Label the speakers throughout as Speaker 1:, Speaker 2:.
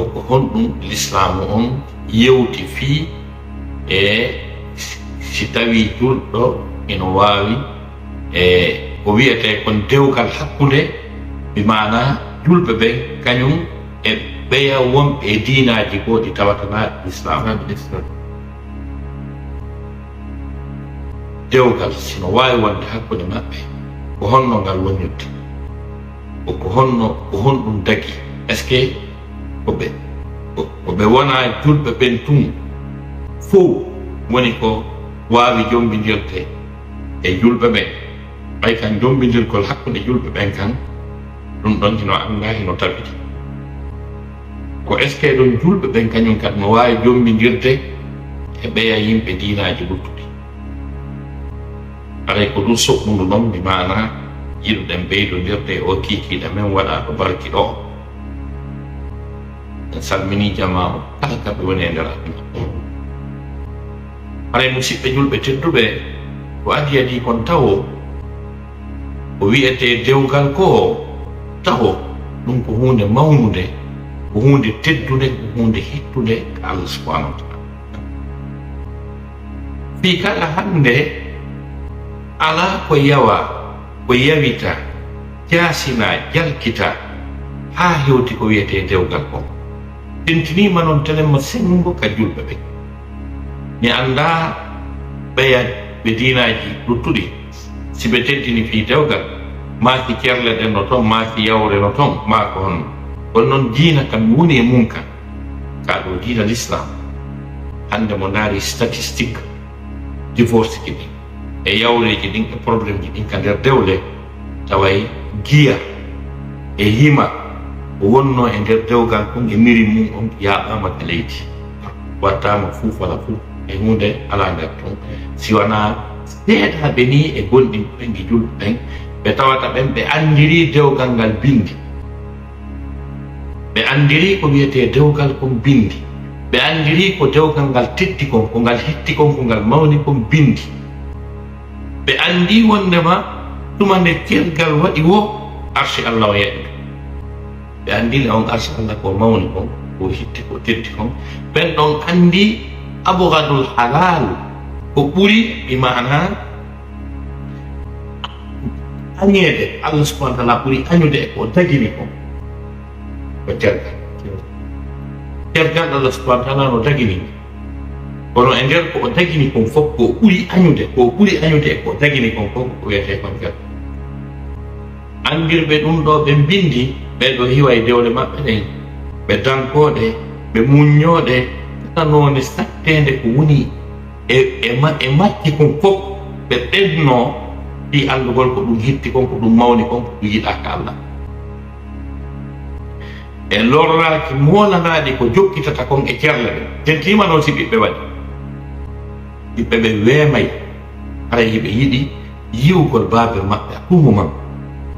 Speaker 1: ko honɗum l'islamu on yewti fii e si tawi julɗo ina wawi ko wiyete kon dewgal hakkude mi mana julɓe ɓe kañum e ɓeya wonɓe e diinaji goɗi tawatana l'islam dewgal sino wawi wonde hakkude maɓɓe ko honno ngal wonirta ko honɗum dagi est ce que ko ɓe wona julɓe ɓen tun fof woni ko wawi jombidirde e julɓe ɓen ɓay kan jombidirgol hakkude julɓe ɓen kan ɗum ɗon hino anda hino tabiti ko est ce que ɗon julɓe ɓen kañum kadi no wawi jombidirde e ɓeya yimɓe diinaji luttuɗi aray ko ɗum soɓɓundu ɗon mi mana yiɗuɗen ɓeydodirde o kikiɗe men waɗa ɗo barki ɗo en salmini jama o kala kamɓe woni e nder aduna haray musidɓe julɓe tedduɓe ko adi kon tawo ko wiyete dewgal ko tawo ɗum ko hunde mawnude ko hunde teddude ko hunde hittude ko Allah subhanahu wa taala fi kala hande ala ko yawa ko yawita jasina jalkita ha hewti ko wiyete dewgal ko tentinima noon telemma sengo ka julɓe ɓe mi anda ɓeya ɓe diinaji luttuɗi si ɓe teddini fi dewgal maaki cerle ɗen no toon maaki yawre no toon ma ko honno kono noon diina kam mi woni e mum kan ka ɗo diina l'islam hande mo naari statistique divorce ki ɗin e yawreji ɗin e probléme ji ɗin ka nder dewle taway giya e hima o wonno e nder dewgal kon e miri mum on yaɓama ka leydi wattama fuf wala fuf e hunde ala nder ton si wona seeɗaɓe ni e gonɗin ɓengi julɓe ɓen ɓe tawata ɓen ɓe andiri dewgal ngal bindi ɓe andiri ko wiyete dewgal kon bindi ɓe andiri ko dewgal ngal tetti kon ko ngal hetti kon ko ngal mawni kon bindi ɓe andi wondema tuma nde kelgal waɗi wo arche Allah o yeɗɗo ɓe andile on arche Allah ko mawni kon ko hitti ko tetti kon ɓen ɗon andi abogadul halal ko ɓuri ɓi mana añede Allah subhanahu wa taala ɓuri añude e ko dagini kon ko tergal Allah subhanahu wa taala no dagini kono e nder ko o dagini kon fof ko ɓuri añude e ko dagini kon fof ko wiyete kon ker andirɓe ɗum ɗo ɓe bindi ɓeɗo hiwa e dewle maɓɓe ɗen ɓe dankoɗe ɓe muññoɗe tanone sattede ko woni e macci kon fof ɓe ɓedno ɗi andugol ko ɗum hitti kon ko ɗum mawni kon ko ɗum yiɗaka Allah e lorraki molanaɗi ko jokkitata kon e cerle ɓe tentima noon si ɓiɓɓe waɗi ɓiɓɓe ɓe weemay hara hiɓe yiɗi yiwgol baabe maɓɓe a tout moment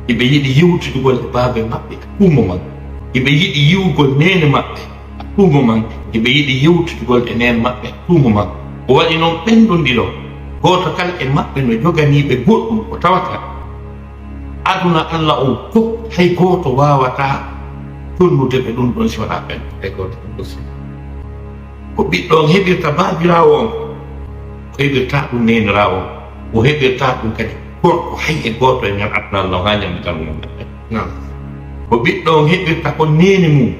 Speaker 1: hiɓe yiɗi yewtidugol e baabe maɓɓe a tout moment hiɓe yiɗi yiwgol nene maɓɓe a tout moment hiɓe yiɗi yewtidugol e nene maɓɓe a tout moment o waɗi noon ɓenɗonɗiɗo goto kala e maɓɓe no joganiɓe goɗɗum ko tawata aduna Allah on fof hay goto wawata tonnude ɓe ɗum ɗon si waɗa ɓen hay goto aussi ko ɓiɗɗo on heɓirta babirawo on o heɓirta ɗum nenirawo on o heɓirta ɗum kadi gorko hay e goto e nder aduna Allah ha ñamdital mum ko ɓiɗɗo on heɓirta ko nene mum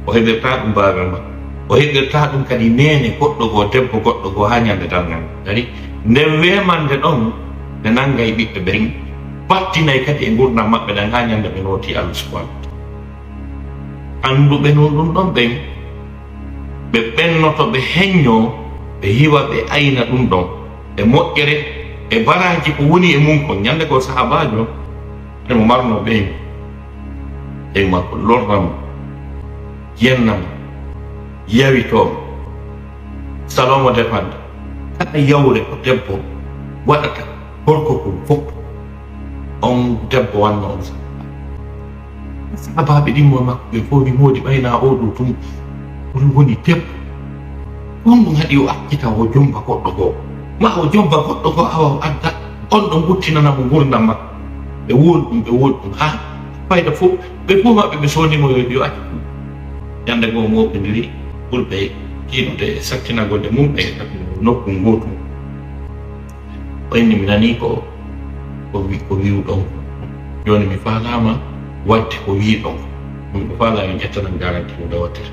Speaker 1: o heɓirta ɗum babe ma o heɓirta ɗum kadi nene goɗɗo goo debbo goɗɗo goo ha ñamdital ngal kadi nden wemande ɗon ɓe nanggay ɓiɓɓe ɓen battinay kadi e gurdam maɓɓe ɗen ha ñande ɓe noti Allah subhanahu anduɓe noon ɗum ɗon ɓen ɓe ɓennoto ɓe heñño ɓe hiwa ɓe ayna ɗum ɗon e moƴƴere e baraji ko woni e mum kon ñande ko sahabajo emo marno ɓeymo ɓeyma ko lornamo yennamo yawitomo salomo defande kala yawre ko debbo waɗata gorko kon fof on debbo wanno on sahabaɓe ɗimmo makko ɓe fof mi moodi ɓayna oɗo tum ɗum woni debbo on ɗum haɗi o accita o jomba goɗɗo goo ma o jomba goɗɗo goo awa o adda on ɗon guttinanamo gurdam makko ɓe woɗɗum ha fayda fof ɓe fof maɓɓe ɓe sondimo yo acci ɗum ñande go moɓidiri ɓurɓe kiinude sakkinagode mum e nokku gotum ɓayni mi nani ko wiwɗon joni mi falama wadde ko wiɗon ɗum ɗo falami ƴettanan garanti no dawattete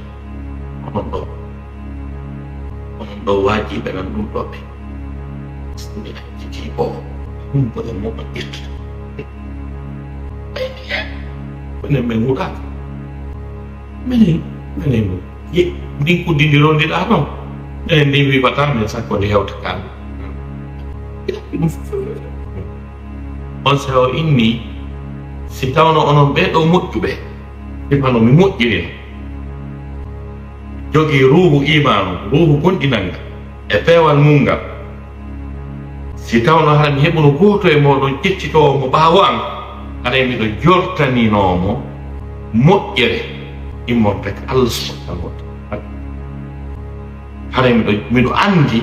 Speaker 1: onon ɗo wajiɓe nan ɗum ɗoɓe mi acciti o humbo e moɓa ƴettude ɓayni he ɓenen min huɗaka minen ndin kuddindirondiɗa ɗon enen ndin wiwata min sakko nde hewta kalmi on sawo inni si tawno onon ɓeɗo moƴƴuɓe sifano mi moƴƴirino jogii ruuhu imanu ruuhu gonɗinanga e peewal mum ngal si tawno haɗa mi heɓuno goto e moɗon ƴeccitowo mo ɓaawo am haɗa miɗo jortaninomo moƴƴere immorde ko Allah subhanahu wa ta'ala haɗa miɗo andi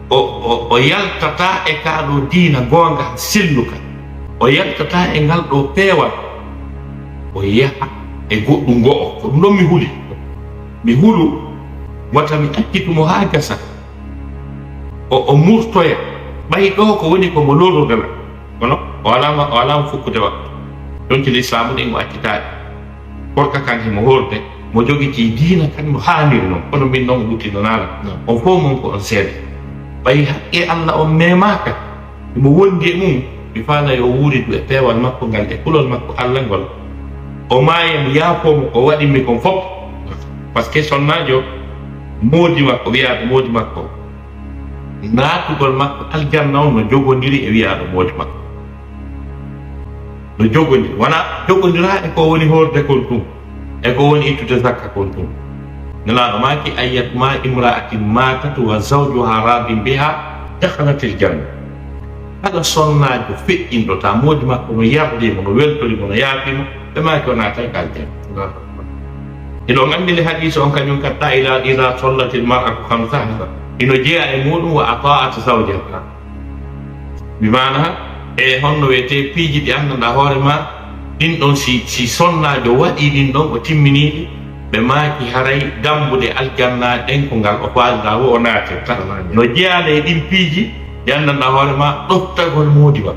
Speaker 1: o yaltata e kaɗo diina gonga silluka o yaltata e ngal ɗo peewal o yaha e goɗɗum go'o ko ɗum ɗon mi hulu wata mi accitumo ha gasa o murtoya ɓay ɗo ko woni komo lorudema kono o alama fukkude waktu donki l'islamu ɗen o accitaɗe porka kanke mo horde mo jogiti diina kan mo haniri noon kono min noon hutinonaala on fof mon ko on seede ɓay haqqe Allah on memaka mo wondi e mum mi faala yo wuuri du e peewal makko ngal e kulol makko Allah ngol o maaya mi yaafomo ko waɗimi kon fof par ce que sonnajo moodi makko wiyaɗo moodi makko naatugol makko aljanna on no jogodiri e wiyaɗo moodi makko no jogodiri wona jogodiraɗe ko woni horde kon tum e ko woni ittude zakka kon tum nelaɗo maki ayyat ma imra'atin matat wa zawjuha radin biha dakhalatil janna haɗa sonnajo feƴƴinɗo ta moodi makko no yardimo no weltorimo no yaafimo ɓe maki o naatan ka aljanna iɗon andi le hadise on kañum katta ila sollatil mar'atu khamsaha ino jeeya e muɗum wa ata'at zawjaha bimana e honno wiyete piiji ɗi anndanɗa hoore ma ɗin ɗon si sonnajo waɗi ɗin ɗon o timminiɗi ɓe maaki haray dambude aljanna ɗen ko ngal o faalida wo o naatirta no jeeyade e ɗin piiji ɗi anndanɗa hoore ma ɗoftagol moodi ma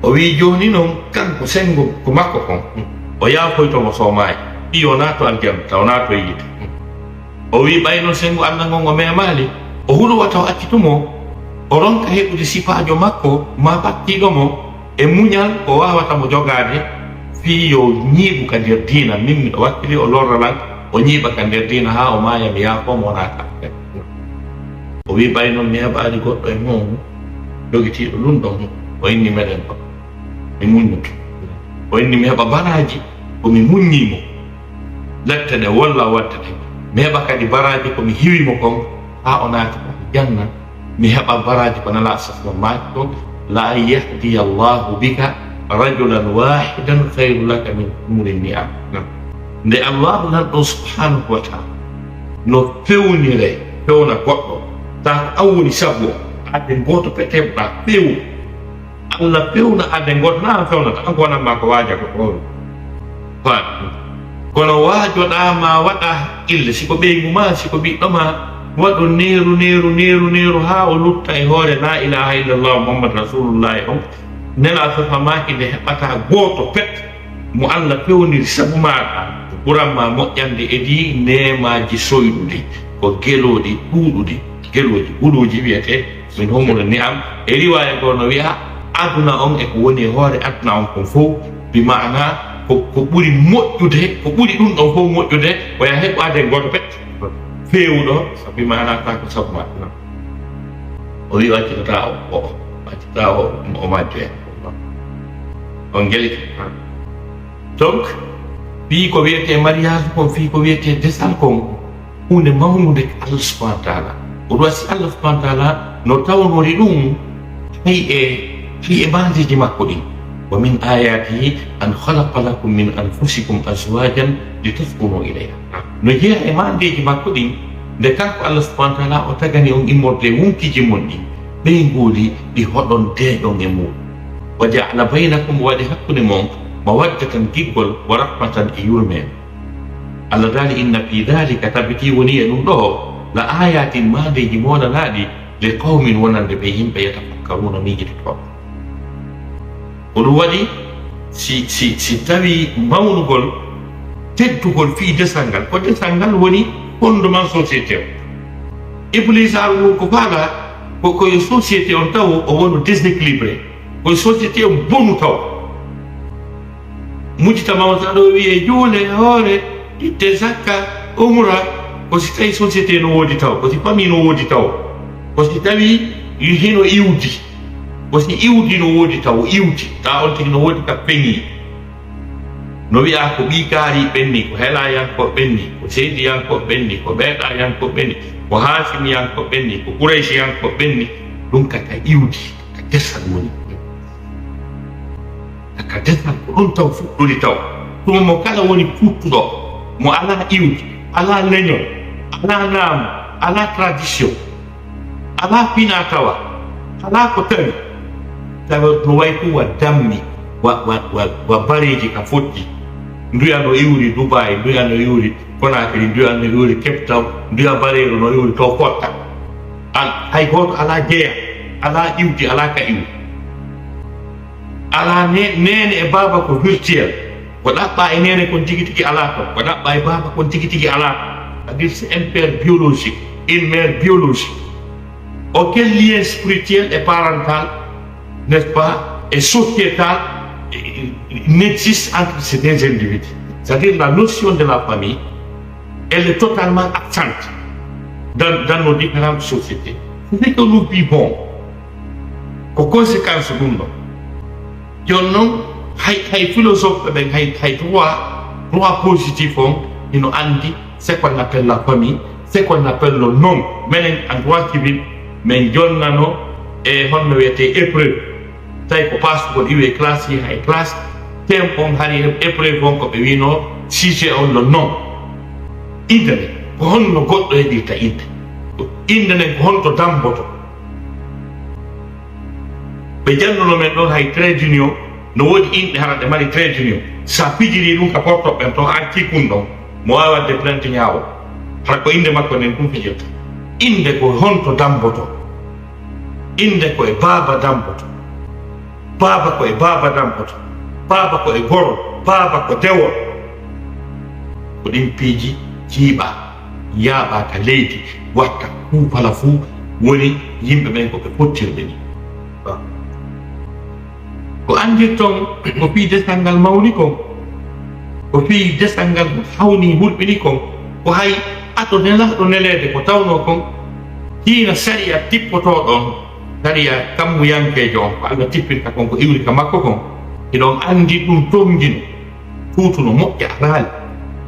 Speaker 1: o wi joni noon kanko sengo ko makko kon o yaafoytomo soomaaji ɗi o naato aljanna taw naato e yiide o wi ɓayno sengo annda ngon o memali o huɗowata o accitumo o ronka heɓude sipajo makko ma battiɗo mo e muñal o wawata mo jogade fi yo ñiiɓu ka nder diina min miɗo wakkili o lorralan o ñiiɓa ka nder diina ha o maaya mi yaafomo o naata o wi ɓay noon mi heɓaali goɗɗo e moom jogitiiɗo ɗum ɗon o inni meɗen ko mi muññuto o inni mi heɓa baraji komi muññimo lette ɗe wolla wadde ɗe mi heɓa kadi baraji komi hiwimo kon ha o naati janna mi heɓa baraji ko nala safno maaki kon la yahdiya Allahu bika rajulan wahidan khayru laka min humri ni'am nde Allahu nan ɗon subhanahu wa ta'ala no fewna goɗɗo ta ko an woni sabu adde goto peteɓɗa fewu Allah fewna adde goto na an fewnata an ko wonanma ko waaja ko ɗon kono waajoɗama waɗa ille siko ɓeygu ma siko ɓiɗɗo ma waɗo neeru ha o lutta e hoore la ilaha illallah muhammad rasulullahi on nela sofa maki nde heɓata goto pet mo Allah fewniri sabu maɗa ɓuranma moƴƴande e ɗi nemaji soyɗuɗi ko geloɗi ɗuɗuɗi geloji ɓuluji wiyete min homuno ni'am e riwaya go no wiya aduna on e ko woni e hoore aduna on kon fof bi mana ko ɓuri moƴƴude ko ɓuri ɗum ɗon fof moƴƴude oya heɓade goto pet fewuɗo bi mana ta ko sabu maɗa o wi waccitata o majjo en on geliti donc fii ko wiyete mariage kon fii ko wiyete desal kon hunde mawnude Allah subhanahu wa ta'ala o wasi Allah subhanahu wa ta'ala no tawnori ɗum hay e bandiji makko ɗin wa min ayatihi an khalaqa lakum min anfusikum azwajan litaskunu ilayha no jeeya e mandeji makko ɗin nde kanko Allah subhanahu wa ta'ala o tagani on immorde wunkiji mon ɗin ɓey ngooli ɗi hoɗon deeƴon e muɗum wa ja'ala baynakum waɗi hakkude mon mawaddatan giggol wa rahmatan e yurmen. Allah dali inna fi dhalika tabiti woni e ɗum ɗo la ayatin madeji moɗanaɗi le qawmin wonande ɓe yimɓe yatafakkaruna miijitotoɓe. ko ɗum waɗi si tawi mawnugol teddugol fii desal ngal, ko desal ngal woni fondement société o. Iblis aru ko faala koye société on taw o wono déséquilibré, koye société on bonu taw mujtama ta ɗo wiye juule hoore itte zakka umra, ko si tawi société no woodi taw, ko si famille no woodi taw, ko si tawi hino iwdi, ko si iwdi no woodi taw iwdi ta on tigi no woodi ka peŋi, no wiya ko ɓi kaari ɓenni, ko helayanko ɓenni, ko seydiyanko ɓenni, ko ɓeeɗayanko ɓenni, ko haasimiyanko ɓenni, ko qouraysiyanko ɓenni. ɗum kaka iwdi, ka desal woni, kaka desal ko ɗum taw fuɗɗori taw. ɗum mo kala woni fuɗɗuɗo mo ala iwdi, ala leñol, ala laamu, ala tradition, ala fina tawa, ala ko tawi tawa no way fu wa dammi wa bareji ka foɗɗi. Nduya no iwri Dubai, nduya no iwri Conakry, nduya no iwri Cape Town, nduya bareero no iwri to fotta. Hay goto ala jeeya, ala iwdi, ala ka iwdi, ala nene e baba ko virtuel, ko ɗaɓɓa e nene kon tigi tigi ala ton, ko ɗaɓɓa e baba kon tigi tigi ala ton. C'est-à-dire c'est un père biologique, une mère biologique. Aucun lien spirituel et parental, n'est-ce pas, et sociétal n'existe entre ces deux individus. C'est-à-dire la notion de la famille, elle est totalement absente dans nos différentes sociétés. C'est ce que nous vivons. Ko conséquence ɗum ɗo. Joni noon hay philosophe ɓen hay droit positif on ino andi ce qu'on appelle la famille, ce qu'on appelle le nom. Menen en droit civil min jonnano e honno wiyete épreuve. Tawi ko passeport iwe classe yi hay classe tem on hari épreuve on ko ɓe wino sujet on le nom. Inde nde ko honno goɗɗo heɗirta inde, inde nden ko honto damboto. ɓe jannuno men ɗon hay trade union no woodi inɗe hara ɗe mari trade union, sa pijiri ɗum ka portoɓe ɓen to ha cikkun ɗon mo wawi wadde plainte ñaawo hara ko inde makko nden ɗum fijirta. Inde ko honto damboto, inde ko e baaba damboto, baaba ko e baaba damboto, baaba ko e goro, baaba ko dewol. ko ɗin piiji jiiɓa yaaɓa ka leydi watta fuu fala fuu woni yimɓe ɓen ko ɓe pottirɓe ni. ko andirton ko fii desal ngal mawni kon, ko fii desal ngal hawni hulɓini kon, ko hay aɗo nelaɗo neleede ko tawno kon hiina saria tippotoɗon, saria kammuyankejo on ko Allah tippinta kon ko iwri ka makko kon, eɗon andi ɗum tongino fuutuno moƴƴa alaali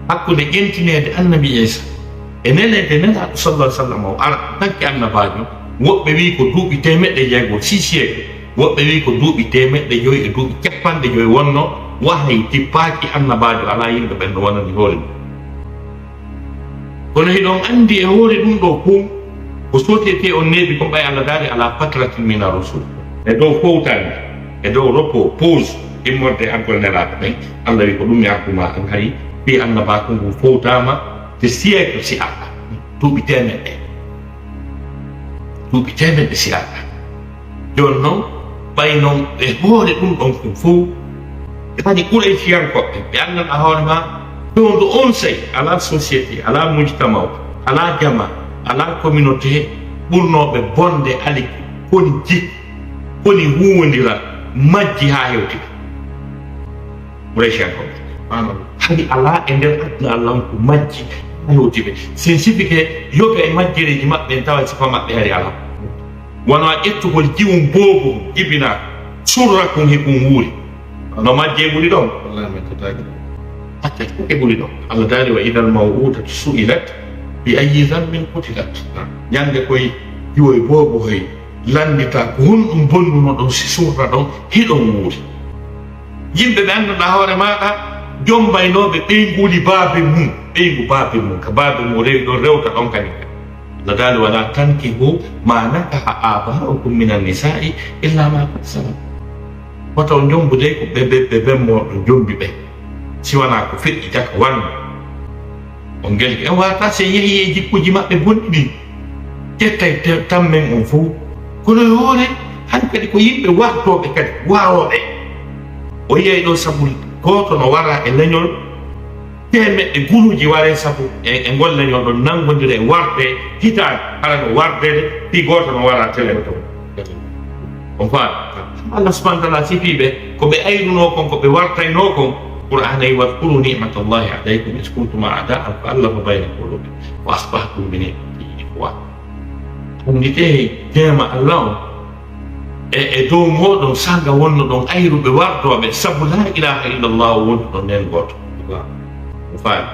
Speaker 1: hakkude ƴentinede annabi Isa e neleede nelaɗo sallah sallam o ara tanke annabajo. Woɓɓe wi ko duuɓi temeɗɗe jeegom 6 siècle, woɓɓe wi ko duuɓi temeɗɗe joyi e duuɓi capanɗe joyi wonno wahay tippaaki annabajo ala yimɓe ɓen no wonani hoore mum. kono hiɗon andi e hoore ɗum ɗo fuu ko société on neeɓi ko ɓay Allah daari ala fatratin mina rasul, e dow fowtande e dow repos pause immorde ankol nelaɗo ɓen. Allah wi ko ɗum yakkuma an hari fi annabako ngu fowtama de siècle si aɗa duuɓi temeɗɗe, duuɓi temeɗɗe si aɗa. joni noon ɓay noon e hoore ɗum ɗon ko fof kadi ɓuuray fiyankoɓɓe ɓe anndanɗa hoore ma ɗonɗo on sey ala société, ala mujtama o, ala jama, ala communauté ɓurnoɓe bonde ali koni jikku, koni huwodira majji ha hewtiɓe ɓuuray fiyankoɓɓe. Hani ala e nder aduna Allah ko majji ha hewtiɓe, sen sifi ke yoga e majjireji maɓɓe en tawa sifa maɓɓe hari ala. wona ƴettugol jiwum boobum jibina surra kum he kum wuuri no majje ɓuri ɗon e ɓuri ɗon. Allah daari wa idal mawudatu su'ilat bi ayyi dhanbin qutilat. ñande koye jiwoye boobo hoy landita ko honɗum bonnuno ɗon si surra ɗon hiɗon wuuri. yimɓe ɓe annduɗa hoore maɗa jombaynoɓe ɓeyguli baabe mum, ɓeygu baabe mum ka baabe mum rewi ɗon rewta ɗon kadi. Allah daali wala tankihu ma nakaha aba'ukum minan nisa'i illa ma qad salaf. hoto jombude ko ɓe moɗo jombi ɓe siwana ko feƴƴi taka wanno on gelki en wata se yeehi e jikkuji maɓɓe bonɗi ɗi ƴettay tammen on fof kono e hoore han kadi ko yimɓe wartoɓe kadi waroɓe o yiyay ɗo sabu goto no wara e leñol temeɗɗe guluji ware sabu e ngol leñol ɗon nangodira e warde hitande ala no wardede fi goto no wara télé to on faami Allah subhanahu wa ta'ala sifiɓe ko ɓe ayruno kon ko ɓe wartayno kon qur'ana wadkuru ni'matallahi alaykum is kuntum a'da'an fa allafa bayna qulubikum wa asbahtum bi ni'matihi ikhwana humdite tema Allah on e dow moɗon sanga wonno ɗon ayruɓe wartoɓe sabu la ilaha illallah wondu ɗon nden goto o faami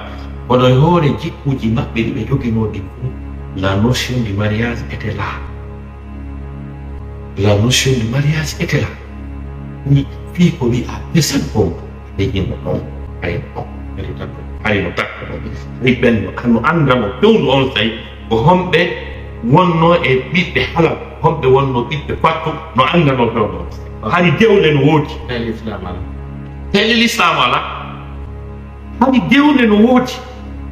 Speaker 1: kono e hoore jikkuji maɓɓe ɗi ɓe jogino ɗin fu la notion du mariage était là. La notion du mariage était là. Ni fi ko wi a pesan ko de yimɓe ɗon hayno takko ri ɓenno no andamo fewndu on tawi ko homɓe wonno e ɓiɓɓe halal homɓe wonno ɓiɓɓe pattu no andano fewno hani dewle no woodi tele l'islam ala hani dewle no woodi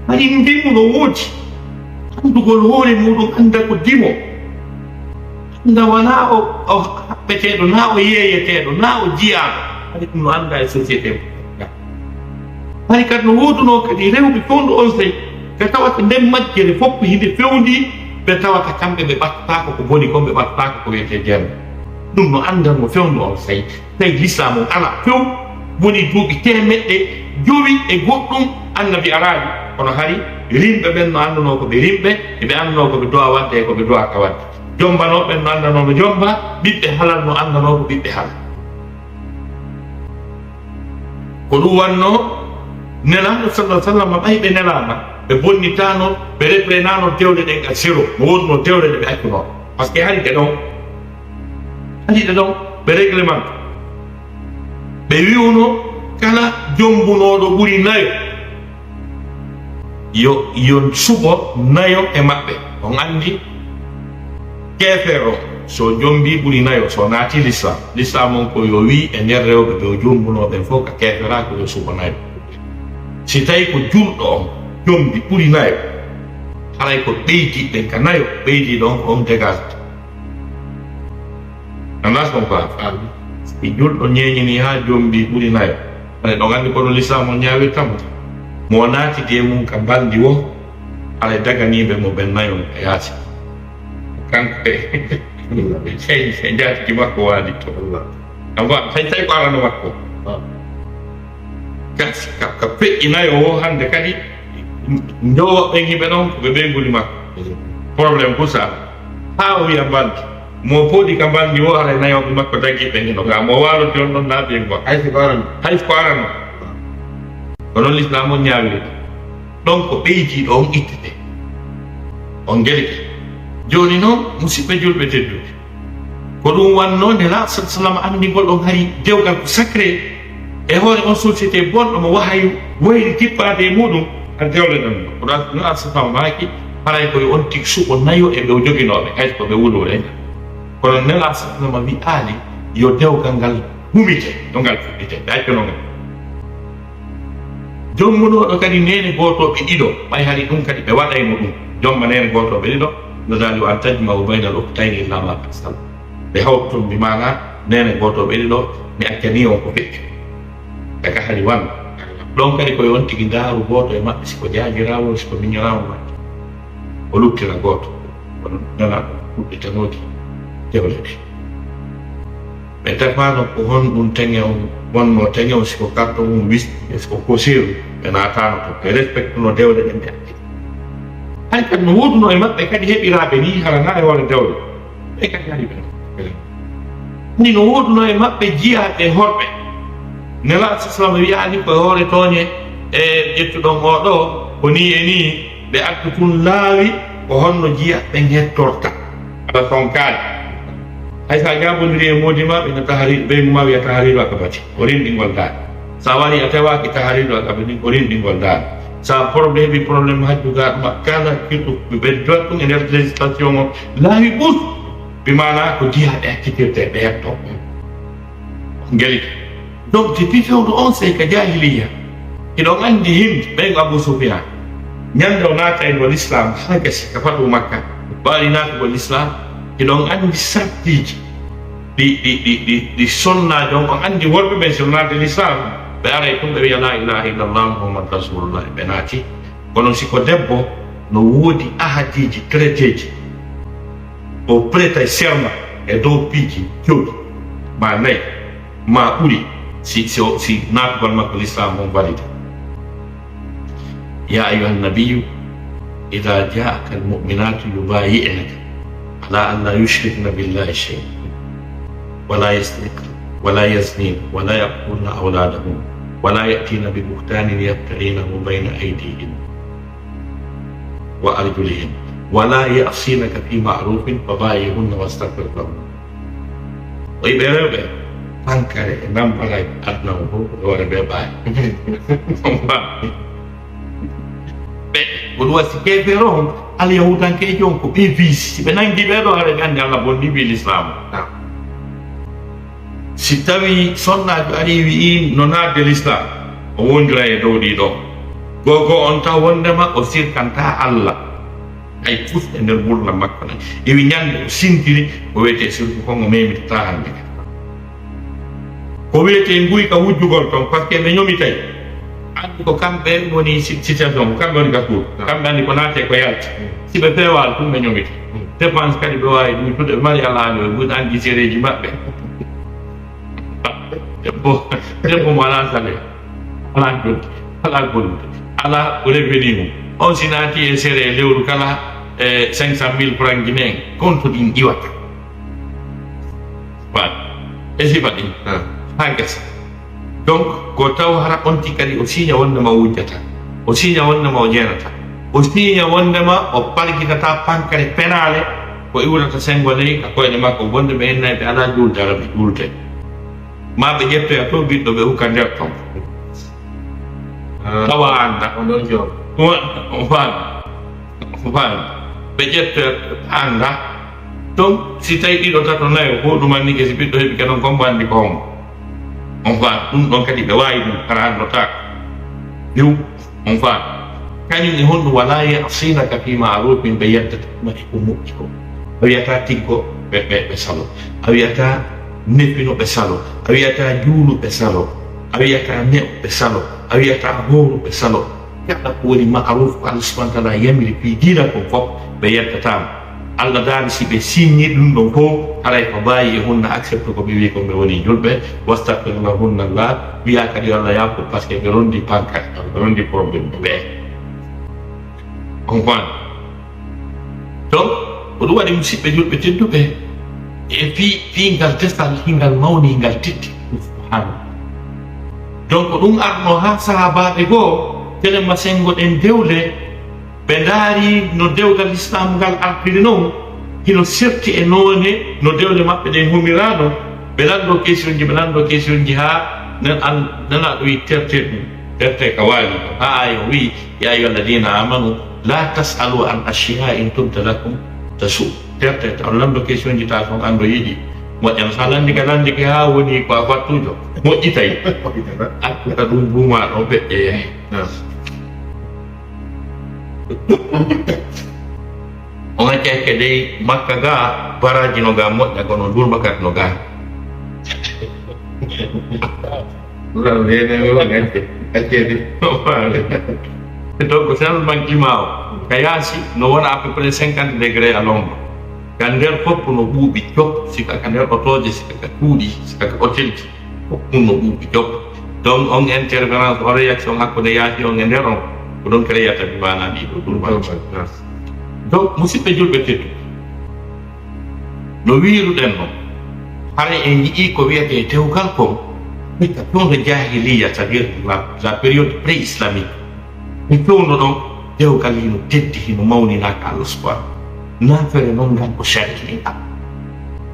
Speaker 1: hani ndimu no woodi andugol hoore muɗum anda ko dimo anda wona o haɓɓeteɗo na o yeeyeteɗo na o jiyaɗo hani ɗum no anda e société hani kadi no woduno kadi rewɓe fewndu on tawi ɓe tawata nden majjere fof hinde fewndi ɓe tawata kamɓe ɓe ɓattako ko boni kon ɓe ɓattako ko wiyete jeere ɗum no andanmo fewndu on tawi l'islam on ala few woni duuɓi temeɗɗe jowi e goɗɗum annabi araɓi kono hari rimɓe ɓen no andano ko ɓe rimɓe eɓe andano ko ɓe dowa wadde e ko ɓe dowaka wadde jombanoɓen no andanoɓe jomba ɓiɓɓe halal no andano ko ɓiɓɓe halal ko ɗum wanno nelaɗo sallah sallam ɓayɓe nelama ɓe bonnitano ɓe reprenano dewle ɗen a zéro mo wonno dewle ɗe ɓe accuno par ce que hani ɗe ɗon ɓe réglement ɓe wiwno kala jombunoɗo ɓuuri nayo yo suɓo nayo e maɓɓe on andi kefer o so jombi ɓuuri nayo so naati l'islam on ko yo wi e nder rewɓe ɓe o jombunoɓen fof ka kefera ko yo suɓo nayo si tawi ko julɗo on jombi ɓuuri nayo haray ko ɓeydiɗen ka nayo ɓeydiɗo on ko on dégage andas kon fa i julɗo ñeñini ha jombi ɓuuri nayo ane ɗon andi kono l'islam on ñawirtamo mo naati de mum ka baldi wo haray daganiɓe mo ɓen nayo e yaasi kanko e jaatiki makko waadi to hay tawi ko alano makko ka feƴƴinayo o hande kadi jowoɓɓen yimɓe ɗon ko ɓe ɓeyguli makko probléme pour ça ha o wiya baldi mo pooɗi ka baldi o haray nayoɓe makko dagiɓe hino ga mo waalode on ɗon naaɓe go hayso ko arano ko noon l'islam on ñaawiri ɗon ko ɓeydiɗo on ittete on gelike joni noon musidɓe julɓe tedduɓe ko ɗum wanno nde la sallam andigol ɗon hari dewgal ko sacré e hoore on société bonɗo mo wahay wayri tippade e muɗum a dewle ɗon ko ɗo no alsafam maaki haray koye on tig suɓo nayo e ɓe joginoɓe hayso ko ɓe wulore kono nela sallam wi aali yo dewgal ngal humite no ngal fuɗɗite ɓe accono ngal jommunoɗo kadi nene gotoɓe ɗiɗo ɓay hari ɗum kadi ɓe waɗayno ɗum jomma nene gotoɓe ɗiɗo no dali an tajma o bayna l'uktayni illa ma qasam ɓe hawtum bi mana nene gotoɓe ɗiɗo mi accani on ko feƴƴi daga hari wan ɗon kadi koye on tigui daaru goto e maɓɓe siko jaajirawol siko miñorama maɓɓe o luttira goto kono nana fuɗɗitanodi dewle ɗe ɓe tefano ko hon ɗum teŋe on wonno teŋe o siko carton mum wisɗi e siko kosiru ɓe natano to ɓe respecte no dewle ɗen ɓe acci hay kadi no woduno e maɓɓe kadi heɓiraɓe ni harana e hoore dewle ɓe kadi hari ɓe ni no woduno e maɓɓe jiyaɓe horɓe nela sallam wiyani koye hoore tooñe e ƴettuɗon oɗo ko ni e ni ɓe addu tun laawi ko honno jiyaɓe gettorta ala ton kaali hay sa jabodiri e modima ɓe no tahari ɓeynuma wiya tahariru akabati o rinɗingol daani sa wari a tewaki tahariru akabati o rinɗingol daani sa probléme heɓi probléme hajjugaɗuma kala kirɗu ɓe jotɗum e nder législation o laawi ɓus ɓe mana ko jiyaɓe accitirte ɓe hetto ngelit donc depuis fewdo on sey ka jahiliya iɗon andi himɓe ɓen Abou Soufiane ñande o naata en wal islam ha gasi ka fatu makka ɓaali naatugol islam iɗon andi sartiji ɗi sonnaji on andi worɓe ɓen so naata l'islam ɓe aray tum ɓe wiya la ilaha illallah muhammad rasulullah ɓe naati kono siko debbo no woodi ahadiji traité ji o preta serma e dow piiji jooɗi ma nayi ma ɓuri si naatugol makko l'islam on valide يا أيها النبي إذا جاءك المؤمنات يبايعنك على أن لا يشركن بالله شيئا ولا يسرقن ولا يزنين ولا يقتلن أولادهن ولا يأتين ببهتان يفترينه بين أيديهن وأرجلهن ولا يعصينك في معروف فبايعهن واستغفر لهن ويبرر أنكر نمبر أدناه وربي باي Kedua si keferon al yahudan ke jonko be visi benang di bedo are gandi alla bondi bil islam si tawi sonna arrivi non ha dell'islam o wondira e dow ɗi ɗo gogo on taw wondema o sirkanta allah ay fuf e nder ɓurna makko nan ewi ñande o sintiri o wiyete surtout kongo memita hande ko wiyete nguy ka wujjugol ton par ce que ɓe ñomitay andi ko kamɓe woni situation kamɓe woni gasuur kamɓe andi ko naate ko yalta si ɓe pewal tum ɓe ñomita dépense kadi ɓe wawi ɗumitude ɓe mari alaaɓe ɓe andi géreji maɓɓe debbo mo ala salaire ala joddi ala gollude ala revenu mum on si naati e sére lewru kala 500 000 francs guinéen compte ɗin iwata waɗ e sifa ɗin ha gasa donc ko taw hara onti kadi o signa wondema o wujjata o signa wondema o jeenata o signa wondema o palkitata pancare pénale ko iwrata sengo ley ka koyɗe makko wonde ɓe ennayi ɓe ala julde ara ɓe julte ma ɓe ƴettoya to biɗɗo ɓe hukka nder ton tawa anda faami ɓe ƴettoya anda donc si tawi ɗiɗo tato nayo ko ɗumanni ke si ɓiɗɗo heeɓi ke ɗon kombo andi ko homo on faami ɗum ɗon kadi ɓe wawi ɗum kara annotaka diw on faami kañum e honɗum wala yasinaka fi marufin ɓe yeddata ma e ko moƴƴi ko a wiyata tiggo ɓe salo a wiyata neffino ɓe salo a wiyata juulu ɓe salo a wiyata ne'o ɓe salo a wiyata hooru ɓe salo kala ko woni maruf ko allah subahana taala yamiri fi diina kon fof ɓe yeddatama allah daali si ɓe signi ɗum ɗon fof haray ko mbawi e hunna accepte ko ɓe wi ko ɓe woni julɓe wastahfirna hunna llah wiya kadi allah yaafo par ce que ɓe rondi pancarte ɓe rondi probléme ɓe on fani donc ko ɗum waɗi musidɓe julɓe tedduɓe e fiingal testal hingal mawni ngal teddi subhana donc ɗum arno ha sahabaɓe goo telemma sengo ɗen dewle ɓe ndaari no dewgal islam ngal artiri noon hino serti e noone no dewle maɓɓe ɗen humiraano ɓe lanndo question ji ɓe lanndo question ji haa nana ɗo wi terte ɗum terte ka waali ha ayo wi ya ayuha alladina amanu la tasalu an ashia in tubda lakum tasu terte on lanndo question ji ta toon anndo yiɗi moƴƴan sa lanndi ke haa woni ko a fattujo moƴƴitay akkata ɗum buma ɗo ɓeɗɗe yahi on acceke dey makka ga baraji no ga moƴƴa kono durmakati no ga donc changement climat o ka yaasi no wona à peu près 50 degré à l'ombre ka nder fof no ɓuuɓi jop sika ka nder otoje sika ka tuuɗi sika ka hôtelji fof ɗum no ɓuuɓi jop donc on intervenance o réaction hakkude yaasi on e nder on ko ɗon créata mi mana ɗiɗo ɗum donc musidɓe julɓe teddu no wiruɗen noon hara en yii ko wiyete dewgal kon hikka fewno jahiliya c'est à dire la période pré islamique mi fewno ɗon dewgal hino teddi hino mawninaka allah subhana nafere noon ngal ko sharkiniɗa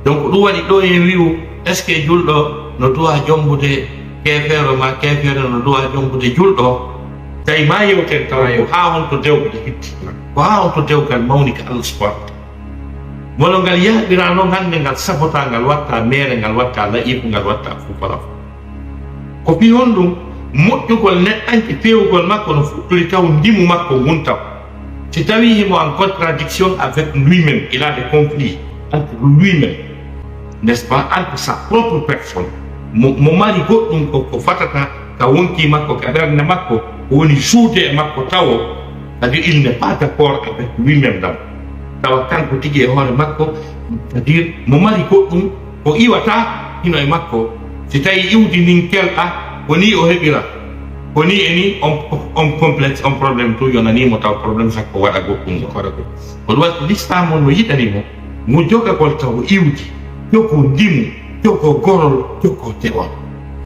Speaker 1: donc ɗum waɗi ɗo e wiwu est ce que julɗo no duwa jombude kefere ma kefere no duwa jombude julɗo tawi ma yewten tawa ko ha honto dewgal hitti ko ha honto dewgal mawni ka allah subhana wala ngal yaɓirano hande ngal sabota ngal watta mere ngal watta layifu ngal watta fufala ko fi on ɗum moƴƴugol neɗɗanke pewugol makko no fuɗɗori taw ndimu makko wontaw si tawi himo en contradiction avec lui-même, il a des conflits entre lui-même, n'est-ce pas, entre sa propre personne. Mo mari goɗɗum ko fatata ka wonki makko ka ɓerde makko woni suude e makko tawo, c'est-à-dire il n'est pas d'accord avec lui-même ɗam tawa kanko tigi e hoore makko, c'est-à-dire mo mari goɗɗum ko iwata hino e makko si tawi iwdi nin kelɗa woni o heɓira koni eni on complexe on problème to yonanimo taw problème sakko waɗa goɗɗum o waɗa goɗɗum on waɗi l'islam on no yiɗanimo mo jogagol taw iwdi joko ndimu joko gorol joko dewol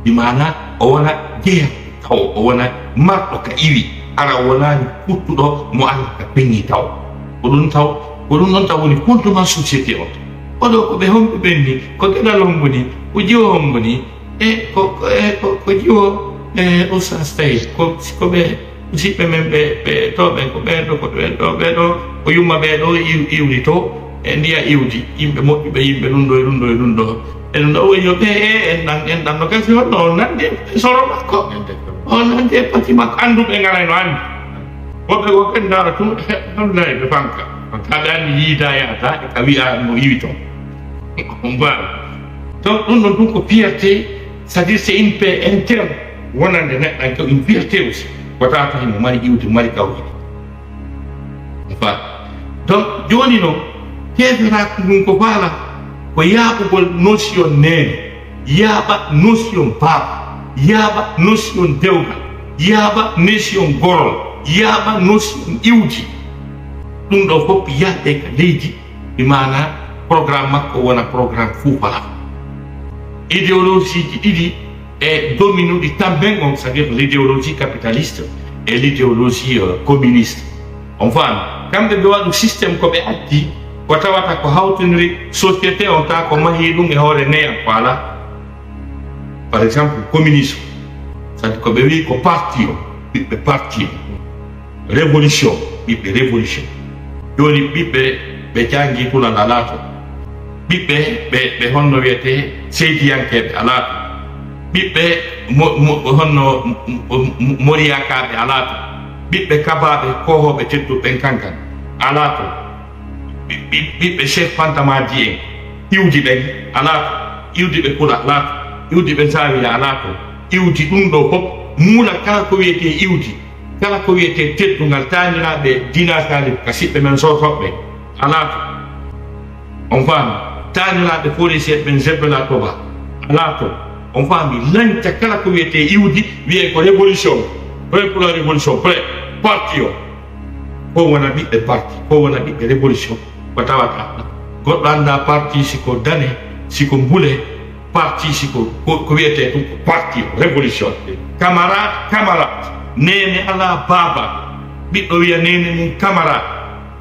Speaker 1: ɗi mana o wona jeeya taw o wona marɗo ka iwi ara wonani puttuɗo mo allah ka peñi taw ko ɗum ɗon taw woni fondement société on oɗo ko ɓe homɓe ɓen ni ko geɗal hombo ni ko jiwo hombo ni ko jiwo Oustaz tawi ko ɓe musidɓe men ɓe to ɓen ko ɓen ɗo ɓeɗo ko yumma ɓeɗo iwdi to e ndiya iwdi yimɓe moƴƴuɓe yimɓe ɗum ɗo e ɗum ɗo e ɗum ɗo e ɗum ɗo woni ɓe en ɗam no gasi honno on nande soro makko on nande pati makko anduɓe ngalano andi woɓɓe ko ken dara tum alhamdulillahi ɓe fanka kaɓe andi yiida yahata e ka wiya mo yiwi ton on mbawi donc ɗum ɗon ɗum ko fierté c'est-à-dire c'est une paix interne wonande neɗɗanke une fierté aussi wata tahi mo mari iwde mari gawɗi fa donc joni noon keeferaku ɗum ko faala ko yaaɓugol notion nene yaaɓa notion baaba yaaɓa notion dewgal yaaɓa notion gorol yaaɓa notion iwdi ɗum ɗo fof yaaɓe ka leydi ɗi mana programme makko wona programme fuufala idéologie ji ɗiɗi e dominuɗi tamben on, c'est-à-dire l'idéologie capitaliste et l'idéologie communiste on faami kamɓe ɓe waɗu systéme ko ɓe addi ko tawata ko hawtiniri société on ta ko mahi ɗum e hoore neyan ko ala par exemple communisme c'est-à-dire ko ɓe wi ko parti o ɓiɓɓe parti o révolution ɓiɓɓe révolution joni ɓiɓɓe ɓe jangi tulal ala to ɓiɓɓe ɓe honno wiyete seydiyankeɓe ala to ɓiɓɓe honno moriyakaɓe ala to ɓiɓɓe kabaɓe kohoɓe tedduɓen kankan ala to ɓiɓɓe chef fantamaji en iwdi ɓen ala to iwdi ɓe kula ala to iwdi ɓe zawiya ala to iwdi ɗum ɗo fof muula kala ko wiyete iwdi kala ko wiyete teddungal taniraɓe dinasali ka siɓɓe men sotoɓɓe ala to on faami taniraɓe policier ɓen zebbela toba ala to on faami lañta kala ko wiyete iwdi wiye ko révolution prêt pour la révolution prêt parti o ko wona ɓiɓɓe parti ko wona ɓiɓɓe révolution ko tawata goɗɗo anda parti siko dane siko mbule parti siko ko wiyete ɗum ko parti o révolution camarade nene ala baba ɓiɗɗo wiya nene mum camarade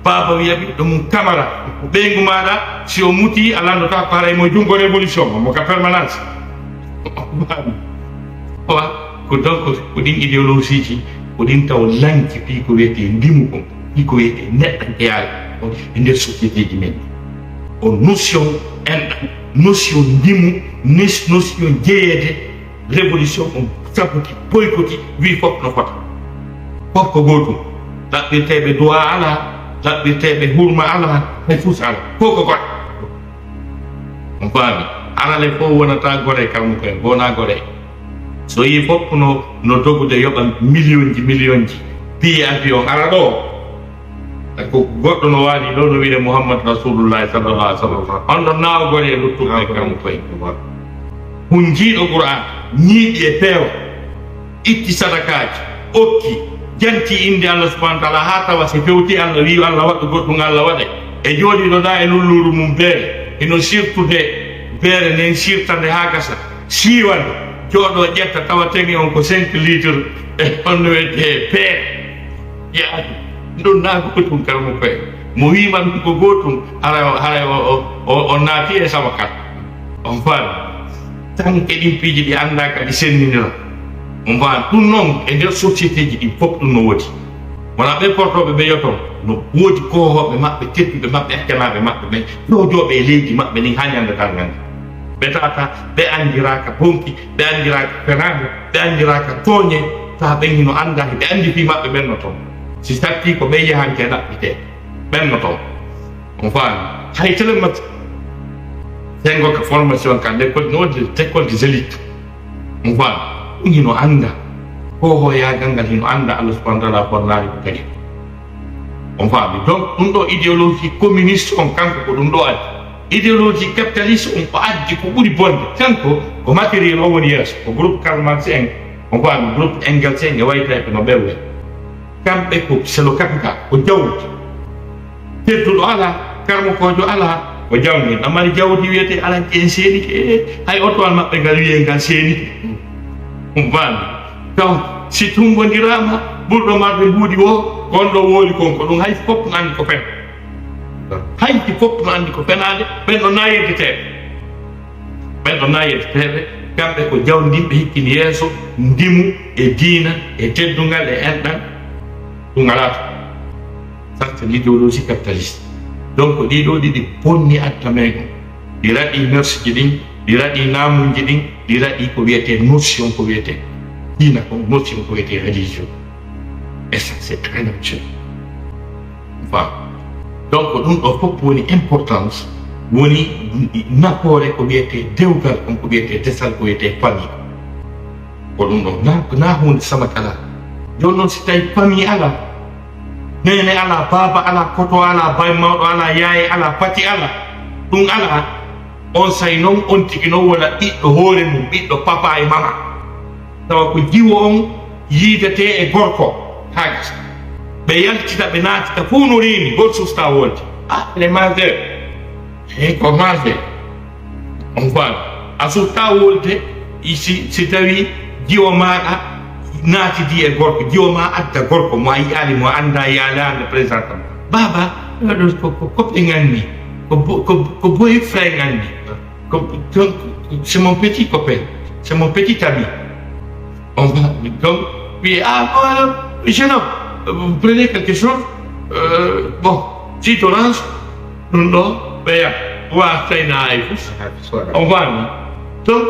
Speaker 1: baba wiya ɓiɗɗo mum camarade ɓeygu maɗa si o muti a landota ko haray mo jungo révolution mo ka permanence ko donc ko ɗin idéologie ji ko ɗin taw lanki fi ko wiyete ndimu kon fi ko wiyete neɗɗankeyaare e nder société ji men o notion enɗam notion ndimu notion jeeyede révolution on sabuki boykoti wi fof no fota fof ko gotum ɗaɓɓirteɓe droit ala ɗaɓɓirteɓe hurma ala hay fus ala fof ko goɗɗo on faami alale fof wonata gore kalmo koyen wona gore so yi fof no dogude yoɓa million ji billet avion ara ɗo ko goɗɗo no waani ɗo no wiide Muhammad Rasulullahi sallallahu alaihi wasallam on ɗon naawgol e luttuɓe kalmo koyen hun jiiɗo Qur'an ñiiɗi e peewa itti sadakaji okki janti inde Allah subhanahu wa ta'ala ha tawa so fewti Allah wi Allah waɗɗo goɗɗum Allah waɗe e jooɗiɗo ɗa e lulluru mum beere eno sirtude beere nden sirtande ha gasa siiwande jooɗo ƴetta tawa tagi on ko 5 litres e honno wiyete paix yaadu ɗum na gotum kalmo koye mo wima ɗum ko gotum haray o naati e sabakat on faami tan e ɗin piiji ɗi anda kadi sennidira on faami ɗum noon e nder société ji ɗin fof ɗum no woodi wona ɓe portoɓe ɓe yoton no woodi kohoɓe maɓɓe tedduɓe maɓɓe hakkanaɓe maɓɓe ɓen jojoɓe e leydi maɓɓe ni ha ñandatan gandi ɓe tata ɓe andiraka bonki ɓe andiraka fenaɓe ɓe andiraka tooñe ta ɓen hino anda ɓe andi fi maɓɓe ɓenno toon si tatti ko ɓe yahanke ɗaɓɓite ɓenno toon on faami hay telemat sengo ka formation ka l'école no l'école des élites on faami ɗum hino anda hoho yagal ngal hino anda Allah subhanahu wa ta'ala fornari ko kadi on faami donc ɗum ɗo idéologie communiste on kanko ko ɗum ɗo addi idéologie capitaliste on ko addi ko ɓuri bonde kanko ko matériel o woni yeeso ko groupe Karl Marx en on faami groupe Engels en e wayteɓe no ɓewɓe kamɓe ko c'est le capital ko jawdi tedduɗo ala karmokojo ala ko jawdi en amari jawdi wiyete alanke en seeni hay otoal maɓɓe ngal wiye ngal seeni on faami taw si tumbodirama ɓurɗo marɓe mbuuɗi o on ɗo wooli konko ɗum hay fof no andi ko fen haydi fof no andi ko fenade ɓen ɗo nayeteteɓe kamɓe ko jawdiɓe hikkini yeeso ndimu e diina e teddugal e enɗan ɗum alata ça c'est l'idéologie capitaliste donc ɗiɗo ɗiɗi bonni adda men ɗi raɗi mœurs ji ɗin ɗi raɗi namuji ɗin ɗi raɗi ko wiyete notion ko wiyete diina ko notion ko wiyete religion et ça c'est très naturel voilà donc ɗum ɗo fof woni importance woni nafoore ko wiyete dewgal kon ko wiyete desal ko wiyete famille ko ɗum ɗo na hunde samat ala joni noon si tawi famille ala nene ala baba ala koto ala bay mawɗo ala yaaye ala pati ala ɗum ala on say noon on tigi noon wona ɓiɗɗo hoore mum ɓiɗɗo papa e mama tawa ko jiwo on yiidete e gorko ha gasa ɓe yaltita ɓe naatita fof no reeni gol susta wolde les majeur ko majeur on faami a sutta wolde si tawi jiwo maɗa naatidi e gorko jiwo ma adda gorko mo a yiyali mo anda yalande présentement baba ko copain nganni ko boy frère nganni c'est mon petit copain c'est mon petit ami on va donc puis jeune homme vous prenez quelque chose bon petite orange ɗum ɗo ɓeya wa tayna hay fof on faami donc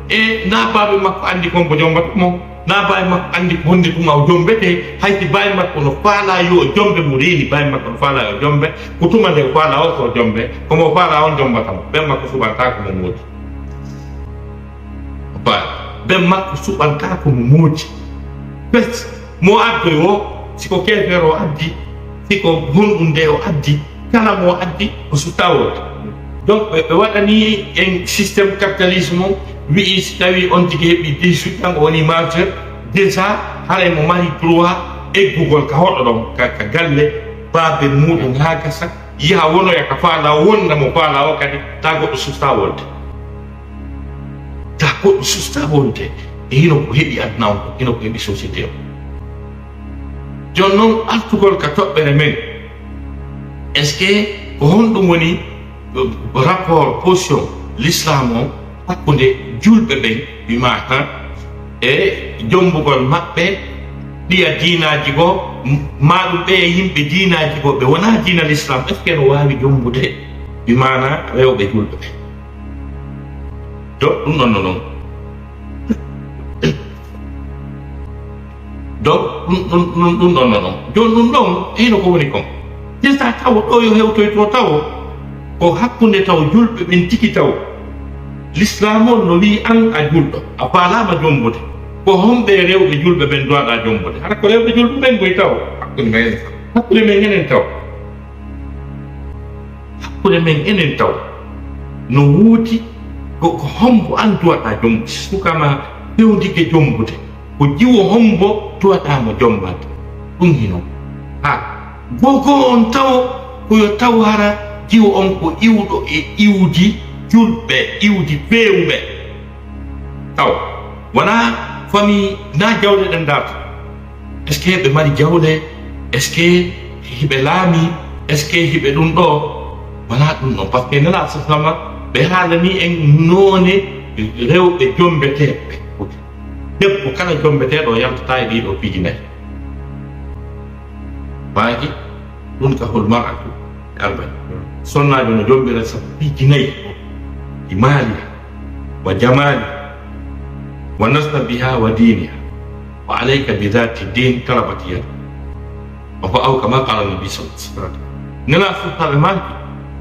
Speaker 1: e na baɓe makko andi konko jombata mo na bawi makko andi ko honde ɗum aw jombete hayti bawi makko no faala yo o jombe mo reeni bawi makko no faala yo jombe ko tuma nde faala o so jombe komo faala on jombatamo ɓen makko suɓantako mo moodi ɓen makko suɓantako mo moodi bes mo addoy o siko kefere o addi siko honɗum nde o addi kala mo addi o sutta wode donc ɓe waɗani en systéme capitalisme o wi'i si tawi on tigi heeɓi 18 ans o woni majeur déjà haray mo mari droit eggugol ka hoɗo ɗon ka galle baabe muɗum ha gasa yaha wonoya ka faala o wonna mo faala o kadi ta goɗɗo susta wolde ta goɗɗo susta wolde e hino ko heeɓi aduna on ko hino ko heeɓi société o joni noon artugol ka toɓɓere men est ce que ko honɗum woni rapport position l'islam o hakkude julɓe ɓen wimata e jombugol maɓɓe ɗiya diinaji goo maɗum ɓe e yimɓe diinaji goo ɓe wona diina l'islam est ce que no wawi jombude wimana rewɓe julɓe ɓe donc ɗum ɗon no noon donc ɗum ɗon no noon joni ɗum ɗon hino ko woni kon testa taw ɗo yo hewtoy to taw ko hakkude taw julɓe ɓen tigi taw l'islam on no wi an a julɗo a faalama jombude ko homɓe rewɓe julɓe ɓen dowaɗa jombude hara ko rewɓe julɓe ɓen goy taw hakkude men enen taw hakkude men enen taw no woodi ko hombo an duwaɗa jombude sukama fewndike jombude ko jiwo hombo duwaɗamo jombade ɗum hino ha gogo on taw koyo taw hara jiwo on ko iwɗo e iwdi julɓe iwdi fewɓe taw wona famille na jawle ɗen darta est ce que ɓe mari jawle est ce que hiɓe laami est ce que hiɓe ɗum ɗo wona ɗum ɗon par ce que nana sasama ɓe haalani en noone rewɓe jombeteɓe debbo kala jombeteɗo yaltata e ɗiɗo piiji nayi Bagi ɗum ka hol mar'atu arba'in sonnajo no jombira sappiiji nayi ɗi maaliha wa jamali wa nasabiha wa diniha wa alayka bi dhati din tarabati yad ko aw kama qala nabi sallallahu alaihi wasallam nana futtaɓe manki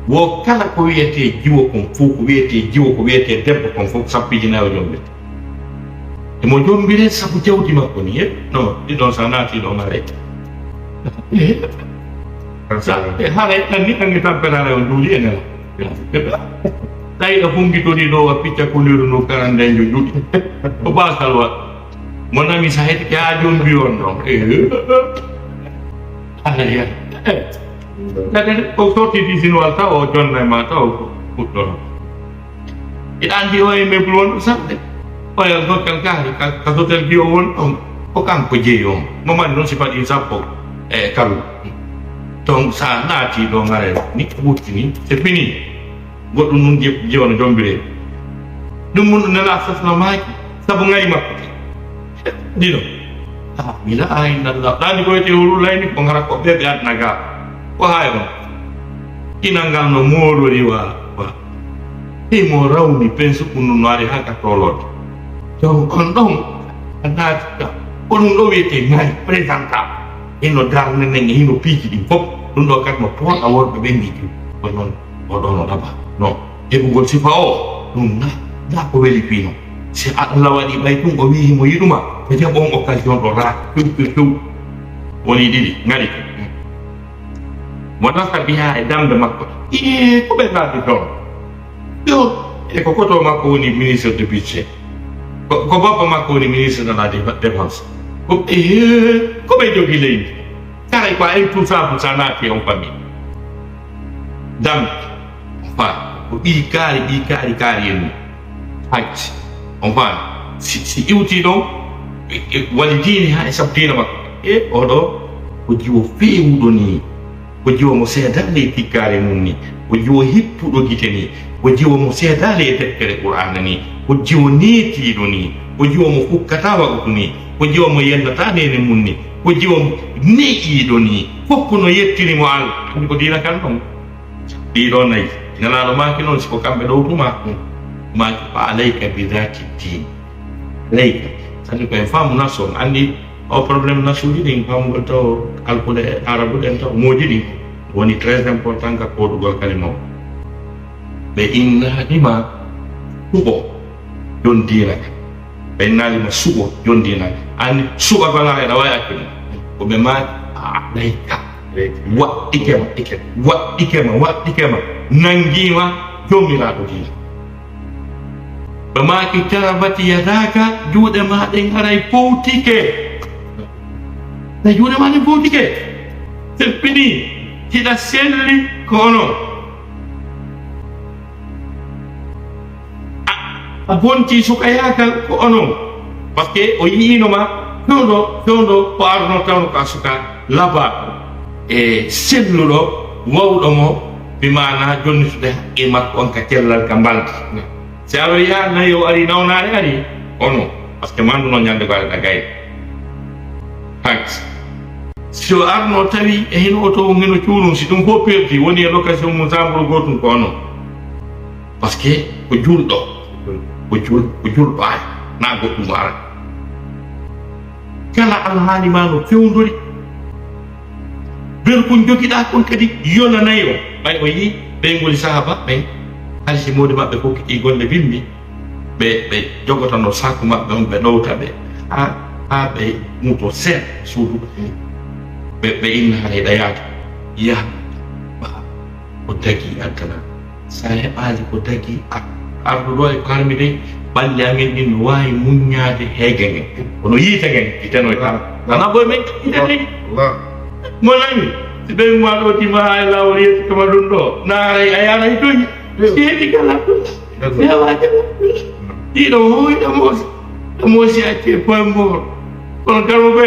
Speaker 1: wo kala ko wiyete jiwo kon fof ko wiyete jiwo ko wiyete debbo kon fof sappiiji nayi o jombirte emo jombire sabu jawdi makko ni non ɗiɗon sa naati ɗon arete haray tan ni ange tampere on juuli enen tawi ɗo fungitori ɗo wa picca koliru no karandejo juuɗi o basal wa mon ami sa heeti ke ha jombi on ɗon alaya kadi o sorti disinwal taw o jonna e ma taw fuɗɗono iɗa andi o e meuble wonɗo samde oyal dokkel kaari ka sotel gi o won ɗon ko kanko jeeyi on momani noon si paɗi sappo e kalu donc sa naati ɗo ngare ni wuttini c'est fini goɗɗum nun jiwano jombire ɗum mun nela safna maaki sabu ngari makko ɗiɗo mila aynallah ɗani koyete hurulayni ko ngara ko ɓeɓe adna ga ko hay on inal ngal no moorori wa mo rawni pensukunu no ari ha ka tolode donc on ɗon a naati ka ko ɗum ɗo wiyete ngari présentable ino darne nen hino piiji ɗin fof ɗum ɗo kadi no pooɗa worɓe ɓe mbiɗi ko noon oɗon o ɗaɓa non heɓugol sifa o ɗum na ko weli fino si Allah waɗi ɓay ɗum o wi himo yiɗuma ɓe jaɓon occasion ɗo raaka few woni ɗiɗi ngari mo nasta biha e dambe makko ko ɓe ngaddi ɗon ɗo e ko koto makko woni ministre de budget ko bappa makko woni ministre de la défense ko ɓe jogi leydi karay ko ay tout ça naati on famille dambe ko ɓii kaari en hajji on faami si iwti ɗon waɗi diine ha e sabtina makko oɗo ko jiwo feewuɗo ni ko jiwo mo seedale e tikkare mum ni ko jiwo hippuɗo gite ni ko jiwo mo seedale e deftere qur'ana ni ko jiwo neetiiɗo ni ko jiwo mo fukkata waɗuɗo ni ko jiwo mo yellata nene mum ni ko jiwo mo ne'iiɗo ni fof no yettinimo Allah andi ko diina kan ɗon ɗiɗo nayi nelaɗo maki noon siko kamɓe ɗowtuma maki ko alayka bi dhati din alayka sadi koye faamu naso andi o probléme nasuji ɗin famugol taw alkude arabu ɗen taw moji ɗin woni très important ka koɗugol kalima o ɓe innanima suɓo jon dinaka ɓe innanima suɓo jon dinaka andi suɓa bala eɗa wawi akkude ko ɓe maki alayka waɗɗikema nangima jomiraɗo dina ɓe maki tarabati yadaka juuɗe maɗen haray fowtike na juuɗe maɗen fowtike seppini hiɗa selli ko onon a bonti suka yakal ko onon par ce que o yiinoma fewdo ko arno tawno ka suka labaɗo e selluɗo wawɗo mo bimana jonnitude haqqe makko on ka cellal ka mbaldi si alo ya nayi o ari nawnare ari ono par ce que manduno ñande ko aɗa gayde hakt si o arno tawi e hino oto hino cuurum si ɗum fof perdi woni e l'occasion mum chambre gotum ko ono par ce que ko julɗo ay na goɗɗum ara kala alhaali ma no fewdori berkon jogiɗa kon kadi yolanayi o ɓay o yi ɓen goni sahaba ɓen halsi modi maɓɓe fof kiɗi golle bimbi ɓe jogotano saku maɓɓe on ɓe ɗowta ɓe ha ɓe muto seeɗa suudu ɓe inna hayɗa yaata yaha ko dagi addana sa heɓali ko dagi arduɗo e karmi de ɓalli amen ɗin no wawi muññade heege ngen kono yiite ngen itenoy tan nana boye men itene mo nami si ɓen ma ɗo tima ha e lawol yetti kama ɗum ɗo naaray a yaray toyi seeɗi kala sewaje ɗiɗo hoyɗa moosi acce poye mboro kono kamo ɓe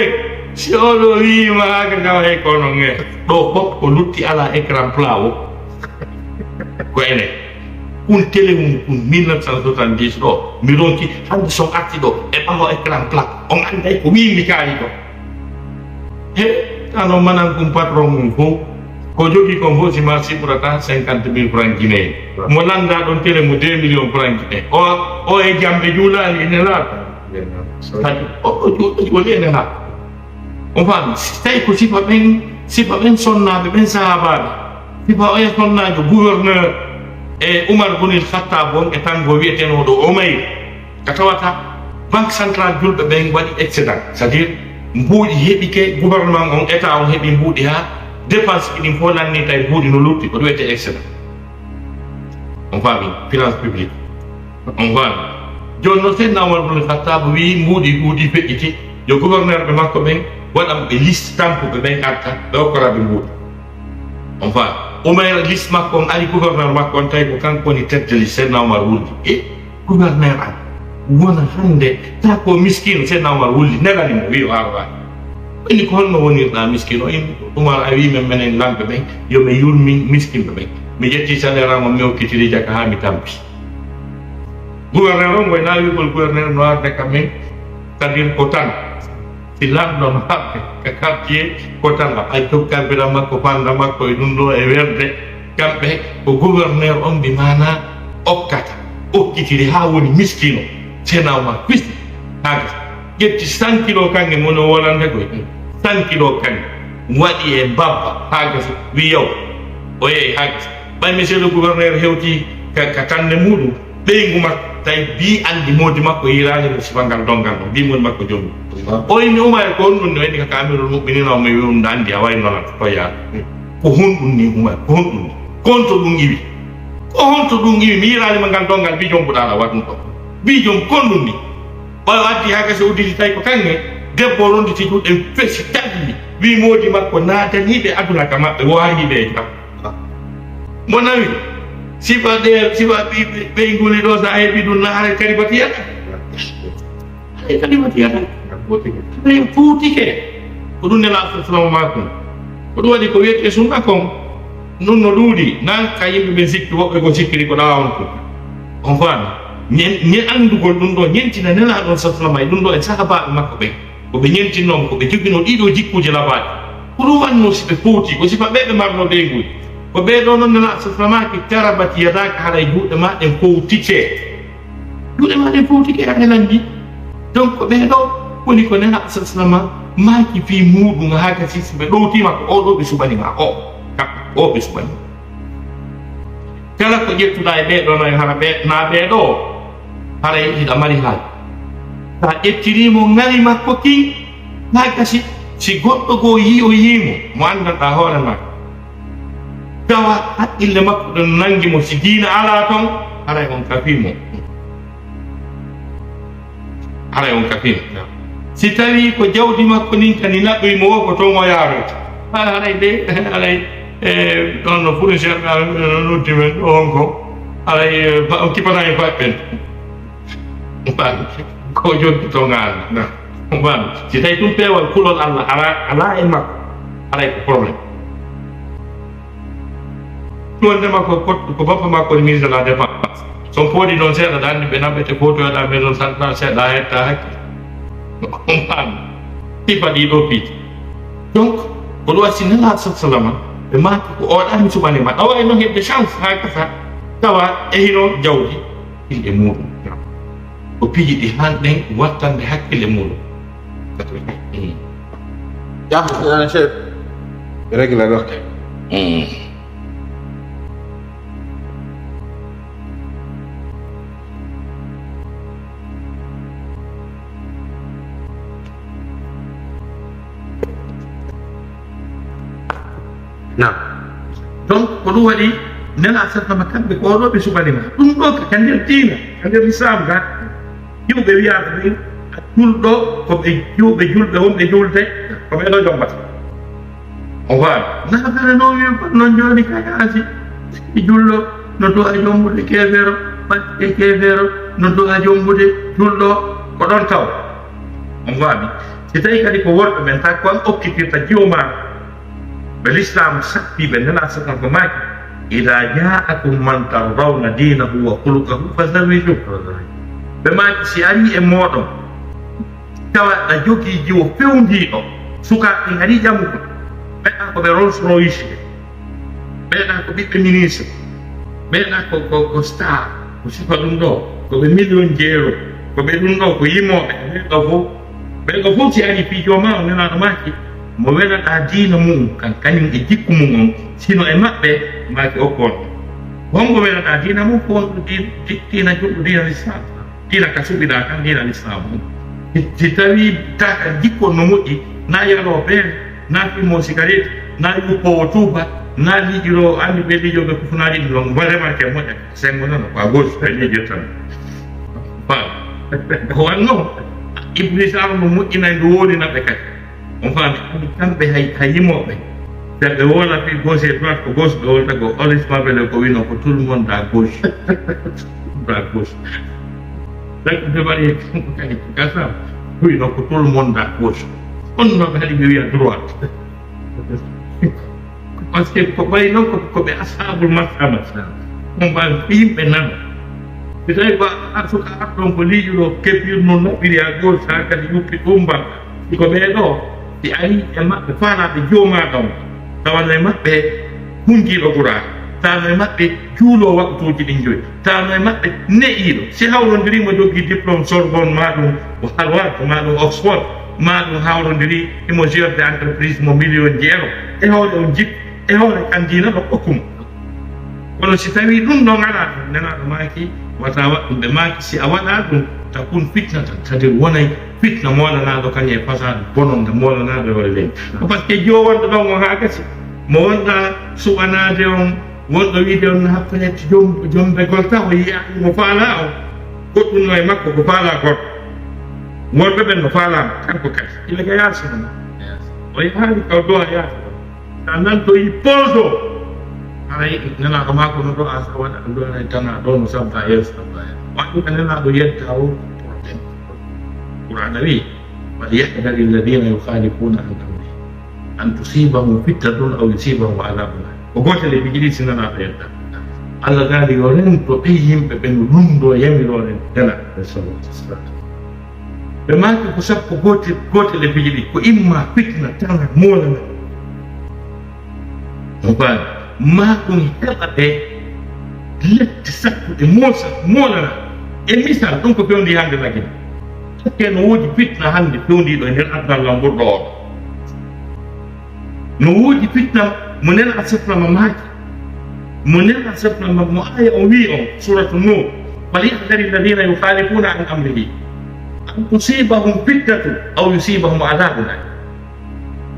Speaker 1: si oɗo wiima haka gawa e kono nge ɗo fof ko lutti ala écran plat o ko enen kun télé mum kun 1970 ɗo mi ronki hande son arti ɗo e ɓawo écran plat on anday ko wimi kaari ɗo he ano manan kum patron mum fo ko jogi ko hosi ma sibrata 50.000 francs guinéen mo landa don tele mo 2 millions francs guinéen o e jambe julali ene la o le na on va stay ko sifa ben sonnabe ben sahababe sifa o ya sonnajo gouverneur e Umar ibn al-Khattab bon e tan go wieteno do Umayr ka tawata banque centrale julbe ben wadi excédent c'est-à-dire mbuuɗi heɓi ke gouvernement on état on heɓi mbuuɗi ha dépense ɗin fo lanni tawi mbuuɗi no lutti ko ɗum wiyete excédent on faami finance publique on faami joni noon seydna Umar ibn al-Khattab wi mbuuɗi ɗuuɗi feƴƴiti yo gouverneur ɓe makko ɓen waɗam ɓe liste tampuɓe ɓen arta ɓe hokkoraɓe mbuuɗi on faami Umayr liste makko on ari gouverneur makko on tawi ko kanko woni tête de liste seydna Umar wuldi e gouverneur an wona hande ta ko miskino seydna Umar wuldi negani mo wi o arwani ini ko holno wonirɗa miskino in Umar a wi men menen lamɓe ɓen yomi yurmin miskinɓe ɓen mi ƴetti salaire an o mi hokkitiri jaka ha mi tampi gouverneur on goye nawigol gouverneur no arde kam men c'est à dire ko tan si lamɗo no haɓɓe ka quartier ko tan ay tokkarbiɗa makko panda makko e ɗum ɗo e werde kamɓe ko gouverneur on mbi mana okkata okkitiri ha woni miskino seydna Umar fisti haga ƴetti 100 kilo kange mono wolande koye 100 kilo kange waɗi e babba haga wi yaw o yeeyi haga ɓay monsieur le gouverneur hewti ka tande muɗum ɓeygu makko tawi bi andi modi makko yirani no sifangal dongal ɗo bi modi makko jomum o inni Umar ko honɗum ni waɗi kaka amirol muɓɓinino mi wiwumda andi a way nonata to yaa ko honɗum ni Umar ko honɗum ni konto ɗum iwi ko honto ɗum iwi mi yiranima ngal dongal bi jombuɗaɗa waɗum ɗo bi jom konɗum ni ɓayo addi ha gasi udditi tawi ko kange debbo ronditi juɗe fesi tagli wi modi makko nataniɓe aduna ka maɓɓe wariɓe e jam mo nawi sifa ɓe nguli ɗo sa heeɓi ɗum na haray kalibati yata haray kalibati yata haray fuutike ko ɗum nela salama makum ko ɗum waɗi ko wiyete sunna kon nun no ɗuuɗi nan ka yimɓe ɓe sikki woɓɓe ko sikkiri ko ɗawan ko on faami ñe andugol ɗum ɗo ñentina nelaɗon saslama e ɗum ɗo e sahabaɓe makko ɓen koɓe ñentinnomo koɓe jogino ɗiɗo jikkuje labaɗe ko ɗum wanno siɓe fowti ko sifa ɓeɓe marno ɗeyguji ko ɓeɗo noon nela saslamaki tarabat yadaka haɗa juuɗe maɗen fowtike juuɗe maɗen fowtike a helandi donc ɓeɗo woni ko nela saslama maki fi muɗum ha gasi siɓe ɗowtima ko oɗo ɓe suɓanima o ɓe suɓani kala ko ƴettuɗa e ɓeɗo noy hara na ɓeɗo haray hiɗa mari haali sa ƴettirimo ngari makko kin ha gasi si goɗɗo goo yi o yimo mo andanɗa hoore makko tawa haqqille makko ɗon nangimo si diina ala ton haray on kafimo haray on kafimo si tawi ko jawdi makko nin kani naɓɓoymo o ko toon o yaroyta haray de haray ɗon no fournisseur noddi men on ko haray kipana e faɓɓen ko joggi to ngaala wami si tawi ɗum peewal kulol Allah ala e makko haray ko probléme wondema ko bappa makko ni ministre de la défense son pooɗi noon seeɗa ɗa andi ɓe naɓɓete fotoyoɗa mais noon santan seeɗa hetta hakke on paami sifa ɗiɗo piiti donc ko ɗum wasi nela salama ɓe maki ko oɗami suɓanima ɗa wawi noon heɓde chance ha gasa tawa ehino jawdi hilɗe muɗum ko piiji ɗi hanɗen wattande hakkille muɗum
Speaker 2: ya chef règle la doxte
Speaker 1: na donc ko ɗum waɗi nela salama kamɓe ko oɗo ɓe suɓanima ɗum ɗo ka nder diina ka nder l'islam ga yimɓe wiyata ɓe a julɗo koɓe julɓe wonɓe julde ko ɓeɗo jombata o faami nafere noon wi pat noon joni ka yaasi i julɗo no du'a jombude kefeero ɓatti e kefeero no du'a jombude julɗo ko ɗon taw on faami si tawi kadi ko worɓe men ta ko an okkitirta jiwo maɗa ɓe l'islam sappiɓe nela satan ko maki ida jaakum man tardawna dinahu wa khuluqahu fazawiju ɓe maki si ari e moɗon tawa ɗa jogii jiwo fewndiɗo sukaɓe ari ƴamugo ko ɓe Rolls Royce ɓeeɗa ko ɓiɓɓe ministre ɓeeɗa ko star ko sifa ɗum ɗo ko ɓe million jeero ko ɓe ɗum ɗo ko yimoɓe ɓeɗo fof si ari piijo ma o nenaɗo maki mo weɗaɗa diina mum kañum e jikku mum on sino e maɓɓe maki okkon wongo weɗaɗa diina mum ko wonɗo diina juɗɗo diina l'islam diina ka suɓiɗa kan diina l'islam mum si tawi taka jikkon no moƴƴi na yaro ɓeere na fimmo cigarette na yuppowo tuuba na liƴiro andi ɓe liƴoɓe ko funaɗi ɗum ɗon vraiment ke moƴƴa sengo nono ko a gauche tawi liƴir tan ko wanno iblis ar no moƴƴina ndu woninaɓe kadi on faami andi kamɓe hay yimoɓe te ɓe wola fi gauche et droite ko gauche ɓe wolta ko olis mabele ko wino ko tout le monde à gauche à gauche donc ɓe mbaɗi kadi gasam wino ko tout le monde à gauche on noɓe haɗi ɓe wiya droite par ce que ko ɓay noon koɓe ashabul masama on mbawi ko yimɓe nana so tawi ba a suka arɗon ko liƴuɗo keppirno naɓɓiri à gauche ha kadi yuppi ɗumba ko ɓeeɗo si ari e maɓɓe faalaɓe jomaɗa on tawanno e maɓɓe hundiɗo ɓuura tawno e maɓɓe juulo waktuji ɗin joyi tawno e maɓɓe ne'iɗo si hawrodirimo jogui diplôme Sorbonne maɗum o Harvard maɗum Oxford maɗum hawrodiri imo gérde entreprise mo million jeero e hawre on jikku e hawre kandina ɗo ɓokkuma kono si tawi ɗum ɗon ala ɗum nenaɗo maki wata waɗɗum ɓe maki si a waɗa ɗum takun fitna tan c'est-à-dire wonay fitna molanaɗo kañe e fasade bononde molanaɗo e leydi par ce que jowonɗo ɗon on ha gasi mo wonɗa suɓanade on wonɗo wiide on happelete jombegol taw o yiya mo faala o goɗɗum no e makko ko faala goɗɗo wonɓe ɓen no faalama kanko kadi ila ka yasino o yaari kaw do a yaata sa nanto yi ponso aray nenaɗo mako no ɗo a sa waɗa ɗo ay tana ɗo no sabta yeeso waɗɗum ka nenaɗo yetta o probléme qur'ana wi wal yahdari alladina yukhalifuna an amri an tusibahum fitnatun aw yusibahum adabun ko gotel e pijiɗi si nenaɗo yetta Allah gaali yo rento ɓe yimɓe ɓe no lundo yamirore nenaɗo sallallahu ɓe maki ko sappo gotel e pijiɗi ko imma fitna tana molana on faami ma ɗum heɓa ɓe letti sakkuɗe molana e misal ɗum ko fewndi hande nagina hakke no woodi fitna hande fewndiɗo e nder addallah ɓurɗo oɗo no woodi fitna mo nena sefnama maaki mo nena sefnama mo aya o wi on suratu nur falyahdari alladina yukhalifuna an amrihi an tusibahum fitnatun aw yusibahum adabun alim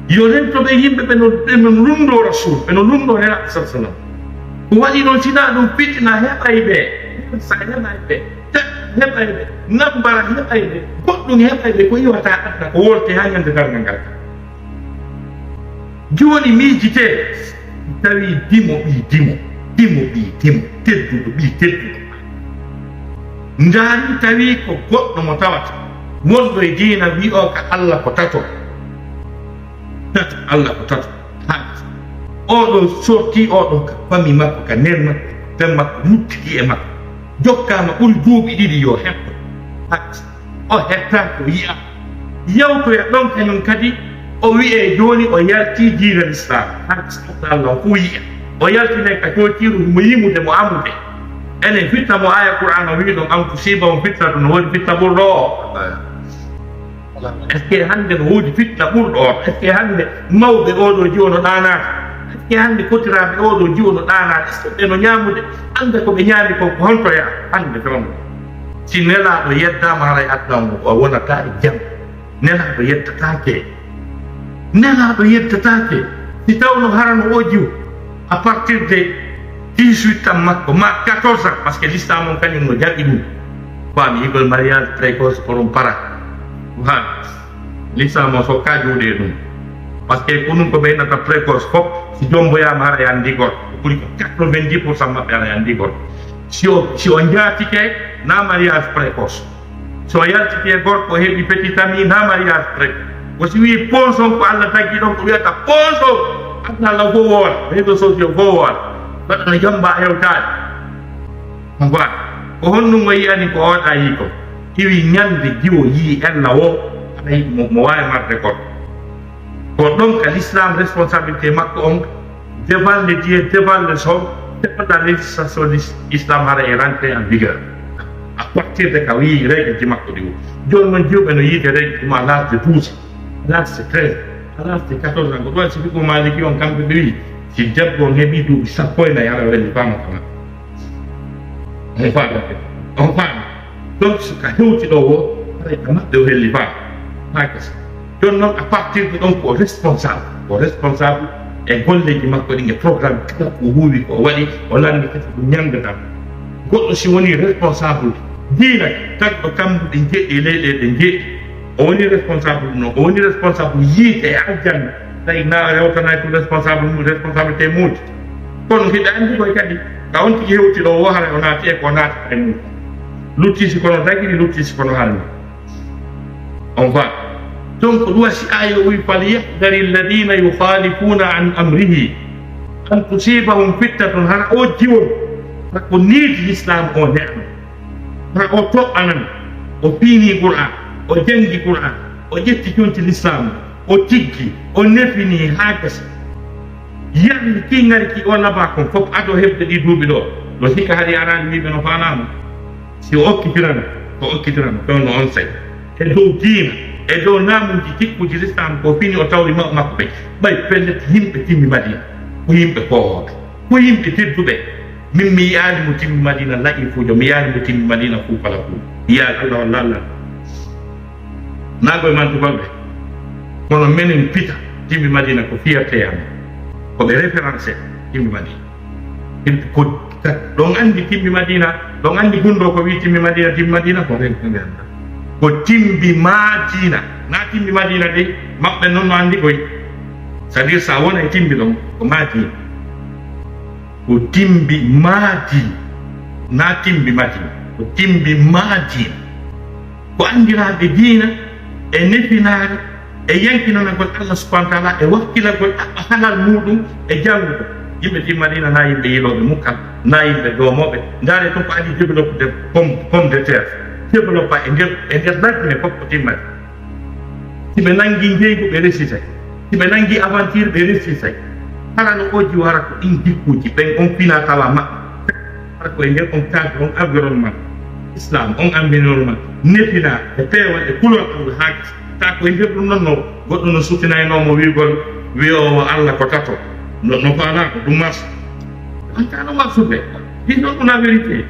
Speaker 1: yo rentoɓe yimɓe ɓeno lundo rasul ɓeno lundo hela sah sallam ko waɗi noon sina ɗum fitna heɓay ɓe sa heɓay ɓe heɓay ɓe nambara heɓay ɓe goɗɗum heɓay ɓe ko iwata adda ko wolte ha ñande dargal ngal joni miijite tawi dimo ɓi dimo tedduɗo ɓi tedduɗo ndaari tawi ko goɗɗo mo tawata wonɗo e diina wi o ka Allah ko tato Allah ko tato oɗo sorti oɗo ka fami makko ka nder makko ɓen makko muttiki e makko jokkama ɓuri duuɓi ɗiɗi yo hetto o hettaki o yiya yawtoya ɗon kañum kadi o wiye joni o yalti diina l'islam Allah fu yiya o yaltine ka cotiru mo yimude mo amude enen fitna mo aya qur'an o wi ɗon an tusibahum fitnatun no woodi fitna ɓurɗo o est ce que hande no woodi fitna ɓurɗo o est ce que hande mawɓe oɗo jiwo no ɗanata est ce que hande kotiraɓe oɗo jiwo no ɗanata est ce que ɓeno ñamude anda koɓe ñaami ko hontoya hande fewno si nelaɗo yeddama haray addan o wonata e jaam nelaɗo yettatake si tawno harano o jiw à partir de 18 ans makko ma 14 ans par ce que l'islam on kañum no jaɓi ɗum faami yigol mariage précoce ko ɗum para ha l'islam o so kajuuɗe ɗum par ce que ko ɗum ko ɓeynata précoce fof si jomboyama hara ya ndigor ɓuri ko 90% maɓɓe ara ya ndigor si o jaatike na mariage précoce so yaltike gorko heeɓi petit ami na mariage précoce ko si wi ponson ko Allah taggi ɗon ko wiyata ponson adna Allah fo wowat réseau sociaux fo wowat waɗano jamba hewtade on waɗa ko honɗum o yiyani ko oɗa yi ko iwi ñande jiwo yii ella o aɗa yiɗi mo wawi marde goɗɗo ko ɗon ka l'islam responsabilité makko on devant le Dieu, devant les hommes, devant la législation de l'islam est rentrée en vigueur. À partir de quand il règle qui makko de Dieu non Dieu ben il règle à l'âge de 12, à l'âge de 13, à l'âge de 14 ans. Ko si ko maliki on kambe de si debbo heɓi duuɓi sappo e nayi ala welli fama kama on faami donc soka hewti ɗo o haɗa ka maɓɓe o helli faama ha gesa joni noon à partir de ɗon ko responsable e golleji makko ɗin e programme kala ko huuwi ko waɗi o landi kadi ko ñamdetan goɗɗo si woni responsable diina tagɗo kamɓe ɗe jeeɗi leyɗe ɗe jeeɗi o woni responsable noon o woni responsable yiite e aljanna tawi na rewtanay ko responsabilité muuɗi kono hiɗa anndi koye kadi ka on tigi hewti ɗo o hara o naati e ko naati e mum luttisi kono tagiri luttisi kono harmi on va donc ɗum wasi aya o wi falyahdari alladina yukhalifuna an amrihi an tusibahum fitnatun hara o jiwon ko niidi l'islam o neɗɗo hara o toɓɓanan o piini qur'an o jangi qur'an o ƴetti jonti l'islam o tiggi o nefini ha gasa yalli ki ngari ki o laba kon fof ado heɓde ɗi duuɓi ɗo no hikka haɗi arani wiɓe no fanama si o okkitirana ko okkitirana ɗon no on say e dow diina e dow namuji tikkuji l'islam ko fini o tawri makko ɓe ɓay pellete yimɓe timmi madina ko yimɓe kowoɓe ko yimɓe tedduɓe min mi yiyaali mo timmi madina laƴi fuujo mi yiyaali mo timmi madina fuu kala fuu yiyaali allah walla allah nagoye man tubalɓe kono menen pita timmi madina ko fierté am koɓe référencé timmi madina ko ɗon andi timmi madina ɗon andi gunɗo ko wi timmi madina ko ko timbi madina na timbi madina de maɓɓe noon no andi koy c'est à dire sa wona e timbi ɗon ko madina ko timbi madi na timbi madina ko timbi madina ko andiraɓe diina e nefinare e yankinanagol allah subahana taala e wakkilagol halal muɗum e janngugo yimɓe timmi madina na yimɓe yiloɓe mukkal na yimɓe domoɓe ndaare toon ko adi développe de pomme de terre développa e nder laggine fof ko timmani siɓe nangi jeygu ɓe resitay siɓe nangi aventure ɓe resitay kala no oji wara ko ɗin jikkuji ɓen on fina tawa maɓɓe wara ko e nder on cadre on environnement islam on environnement nefina e peewal e kulol allah haaki ta ko e nder ɗum noon no goɗɗo no sutinaynomo wigol wiyowo allah ko tato no faala ko ɗum marche antano marsuɓe ɗin ɗon ɗum la vérité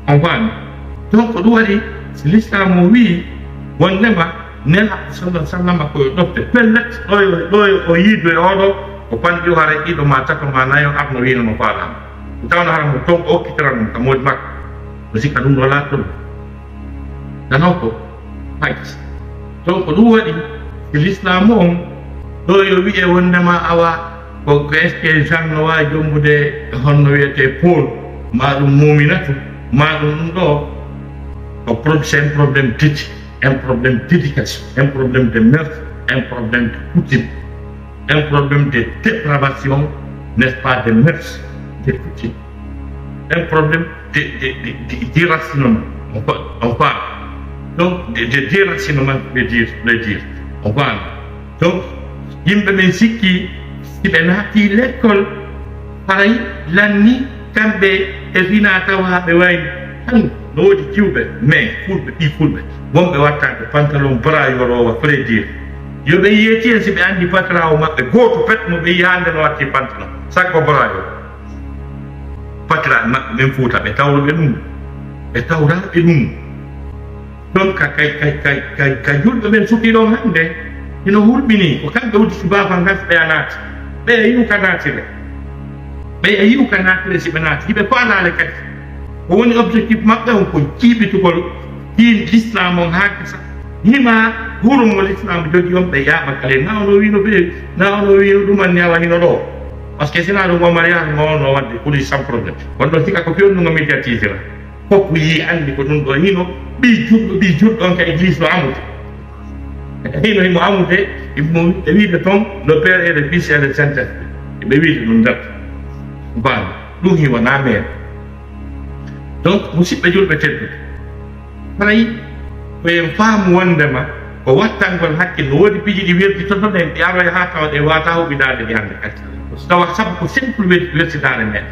Speaker 1: on faami donc ɗum waɗi si l'islam o wi wondema nelaɗo sallah sallama koye ɗofte pellet ɗo o yiido e oɗo ko panɗi o hara ɗiɗo ma tato ma nayo arno wino no faalama tawno hara mo ton ko okkitira ɗum ka moƴi makko o sikka ɗum ɗo laatɗo dano ko hayt donc ɗum waɗi si l'islam on ɗo yo wiye wondema awa ko est ce que jean no wawi jombude honno wiyete pôle ma ɗum muminatu ma ɗum ɗo c'est un problème d'éthique, un problème d'éducation, un problème de meurtre, un problème de coutume, un problème de dépravation, n'est-ce pas, de mœurs, de coutume, un problème de déracinement, on parle. Donc, de déracinement, je veux dire, on parle. Donc, il me dit qui est l'école, pareil, l'année, quand il vient à Tawa, no woodi jiwɓe mais fulɓe ɓi fulɓe wonɓe wattade pantalon bras yorowa flédir yoɓe yeeti hen si ɓe andi patron o maɓɓe goto pet mo ɓe yi hande no watti pantalon sakko bras yo patron maɓɓe ɓen fuuta ɓe tawruɓe ɗum ɓe tawraɓe ɗum ɗon ka julɓe ɓen suki ɗon hande ino hurɓini ko kamɓe wudi subafal ngas ɓe a naati ɓe a yiw ka naatire ɓe a yiw ka naatire si ɓe naati yiɓe faalale kadi ko woni objectif maɓɓe on ko jiiɓitugol ɗin l'islam on haaki sa hima hurumo l'islam jogi on ɓe yaaɓa kale na ono wino feewi na ono wi ɗumanni a wanino ɗo par ce que sina ɗum o mariage ma ono wadde police sans probléme won ɗon sika ko fewnugo médiatisera fof yi andi ko ɗum ɗo hino ɓi juɗɗo on ka église no amude hino himo amude imo ɓe wiide toon le père et le fils et le saint esprit ɓe wiide ɗum dat bal ɗum hiwona mere donc musidɓe julɓe tedduɓe haray koyen faamu wondema ko wattangol hakkille woodi piiji ɗi weltitoto ɗen ɗi aroya ha tawa ɗe wata huɓidade ɗi hande kadi tawa sabu ko simple weltidade men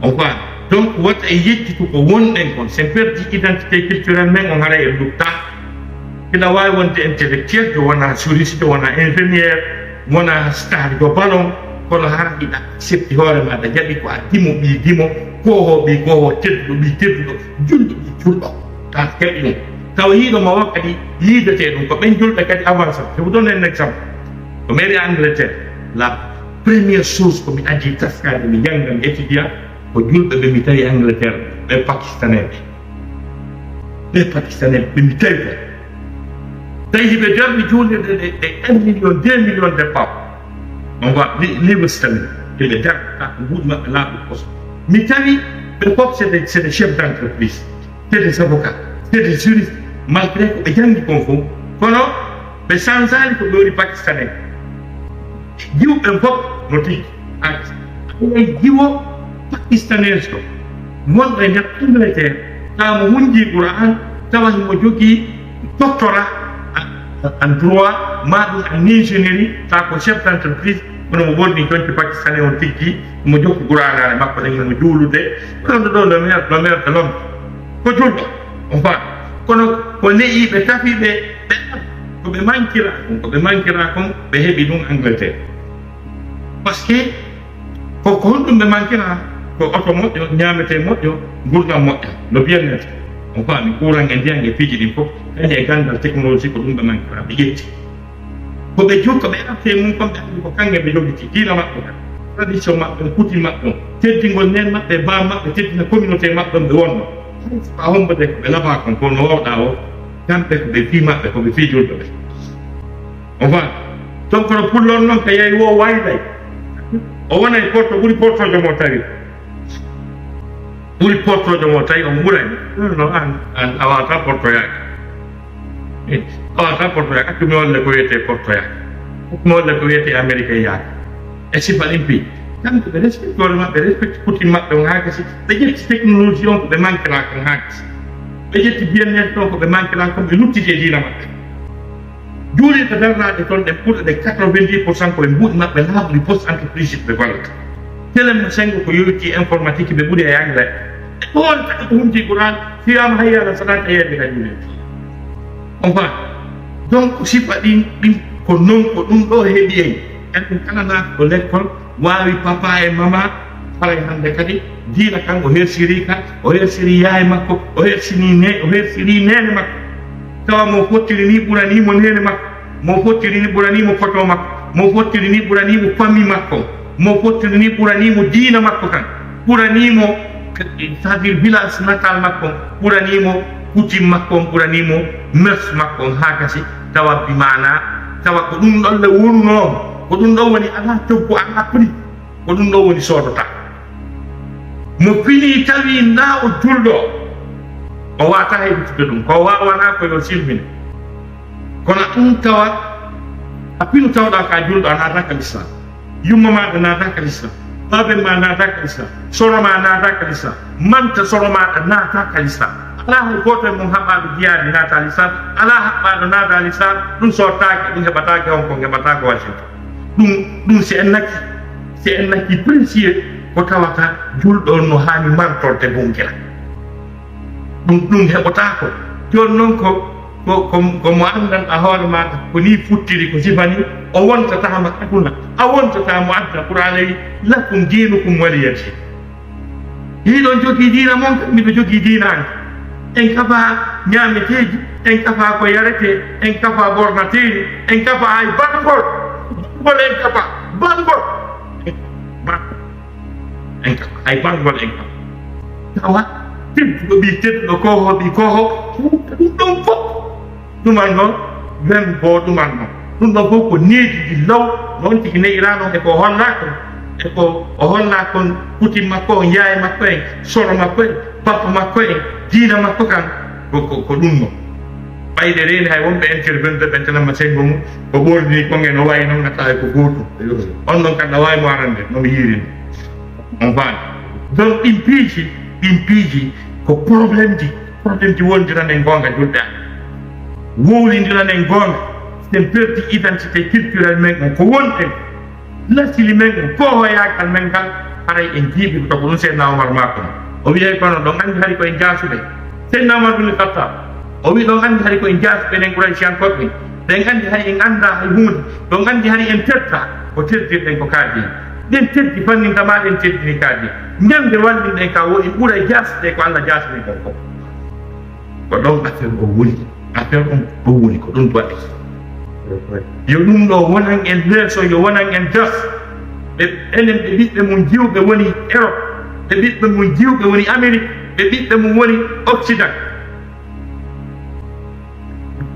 Speaker 1: on voit donc wata e yejjitu ko wonɗen kon sen perdi identité culturel men on hara e lutta ina wawi wonde intellectuel to wona juriste to wona ingénieur wona star do ballon kono hara ɗiɗa septi hoore maɗa jaɓi ko a dimo ɓi dimo koho ɓi koho tedduɗo ɓi tedduɗo julɗo ɓi julɗo ta keɓi ɗum tawa hiiɗoma o kadi yiidete ɗum ko ɓen julɓe kadi avance je vous donne un exemple ko mairie Angleterre la première chose ko mi aji taskade mi jangga mi étudia ko julɓe ɓe mi tawi Angleterre ɓe pakistanais ɓe ɓe mi tawi ɓe tawi hiɓe jarɗi juulirde ɗe 1 million 2 million de pap on va livre sterling hiɓe jarɗata ko mbuɗi maɓɓe laaɓi poste mi tawi ɓe fof c'est des chefs d'entreprise c'est des avocats c'est des juristes malgré ko ɓe jangi kon fof kono ɓe sansali ko ɓe woni pakistanais jiwɓe fof no tigi ay jiwo pakistanais to wonɗo e nder Angleterre tawa mo hunji Qur'an tawa himo jogii doctorat en droit ma ɗum en ingénierie tawa ko chef d'entreprise kono mo wonni jonti pakistanais on tiggi mo jokki Qur'anare makko ɗen mo juulude kono ɗo le maire de l'homme ko julɗo on fa kono ko leƴiɓe tafiɓe ɓe koɓe mankira kon ɓe heeɓi ɗum Angleterre par ce que ko honɗum ɓe mankira ko oto moƴƴo ñamete moƴƴo gurdam moƴƴa no bien-être on faami courant e ndiyam e piiji ɗin fof kadi e gandal technologie ko ɗum ɓe mankira ɓe ƴetti koɓe jokka ɓe arte mum comme ɓe andi ko kanŋe ɓe jogiti diina maɓɓe kan tradition maɓɓe kuti maɓɓe on teddingol nen maɓɓe ba maɓɓe teddina communauté maɓɓe on ɓe wonno a hombode ko ɓe laɓa kon kono wowɗa o kamɓe ko ɓe fi maɓɓe koɓe fi julɓe ɓe on faami donc no pullon noon ko yeey wo wayday o wona e porto ɓuri portojo mo tawi ɓuri portojo mo tawi omo ɓurani no an a wawata portoyaki a wawata portoyaki accumi wolle ko wiyete portoyaki accumi wolle ko wiyete américain yaaki e sifa ɗin pi kamɓe ɓe respecte hoore maɓɓe respecte coutume maɓɓe on haakasi ɓe ƴetti technologie on ko ɓe manquera kon haakasi ɓe ƴetti bien-être on ko ɓe manquera kon ɓe luttiti e diina maɓɓe juulirɗe darnaɗe toon ɗen ɓurɗe ɗe 90% koɓe mbuɗi maɓɓe laaɓri poste entreprise ɓe gollata telema sengo ko yowiti informatique ɓe ɓuuri e anglais e ɗon taki ko humti Qur'an fiyama hay ala salata yedde ka juulirde on fa donc sifa ɗin ko non ko ɗum ɗo heeɓi en en ɗum kala naata ɗo l'école wawi papa e mama haray hande kadi diina kan o hersiri ka o hersiri yaye makko o hersiri nene makko tawa mo fottiri ni ɓuranimo nene makko mo fottiri ni ɓuranimo photo makko mo fottiri ni ɓuranimo famille makko mo fottiri ni ɓuranimo diina makko kan ɓuranimo c'est-à-dire village natal makko ɓuranimo coutume makko ɓuranimo mœurs makko haakasi tawa bimana tawa ko ɗum ɗon le wonunoo ko ɗum ɗon woni ala toggo ala prix ko ɗum ɗon woni sodota mo fini tawi na o julɗo o wata heɓitude ɗum ko wawana ko yo silmine kono ɗum tawa a pinu tawɗa ka julɗo a nataka l'islam yumma maɗa nataka l'islam baben ma nataka l'islam soro ma nataka l'islam manta soro maɗa nataka l'islam ala hay goto e mum haɓɓaɗo jiyade nata l'islam ala haɓɓaɗo nata l'islam ɗum sortake ɗum heɓatake on ko heɓatake Washington ɗum si en nakki précieux ko tawata julɗo no hani martorde bunkela ɗum heɓotako joni noon komo andanɗa hoore maɗa ko ni futtiri ko sifani o wontatama aduna a wontatamo aduna pour alayi lakum diinukum waliyati hiɗon jogui diina moon kam miɗo jogui diinani en kafa ñameteji en kafa ko yarete en kafa bornateji en kafa hay bangol en kafa bangol en kafa hay bangol en kafa tawa tedduɗo ɓi tedduɗo koho ɓi koho ɗum fof ɗuman noon wen bo ɗuman noon ɗum ɗon fof ko neediji law noon tigi neyira noon eko hollakon o holla kon coutume makko on yaye makko en soro makko en bappa makko en diina makko kan ko ɗum noon ɓayde reeni hay wonɓe intervenir ɓe tanama sengo mum ko ɓoordini konge no wayi noon gatta ko gotum on noon kadi no wawi mo arande nomi yirini on faami donc ɗin piiji ko probléme ji wondiran e gonga julɗe wowlindira nen gonga sen perdi identité culturelle men ko wonten lasili men ko hoyakal men gal haray en jiibi to ko ɗum sen nawmar makko o wiye kono ɗon andi hari koye jaasuɓe sen nawmar bin khattab o wi ɗon andi hari koye jaasuɓe nen kouraysiyankoɓe ɗen andi hay en anda e hunde ɗon andi hari en tetta ko teddirɗen ko kaadi ɗen teddi fanninta ɗen teddini kaadi ñande wallinɗen ka woni ɓuura jasde ko Allah jasni kon fof ko ɗon affaire o woni affaire on ɗo woni ko ɗum waɗi yo ɗum ɗo wonan en leeso yo wonan en jas ɓe enen ɓe ɓiɓɓe mum jiwɓe woni Europe ɓe ɓiɓɓe mum jiwɓe woni Amérique ɓe ɓiɓɓe mum woni Occident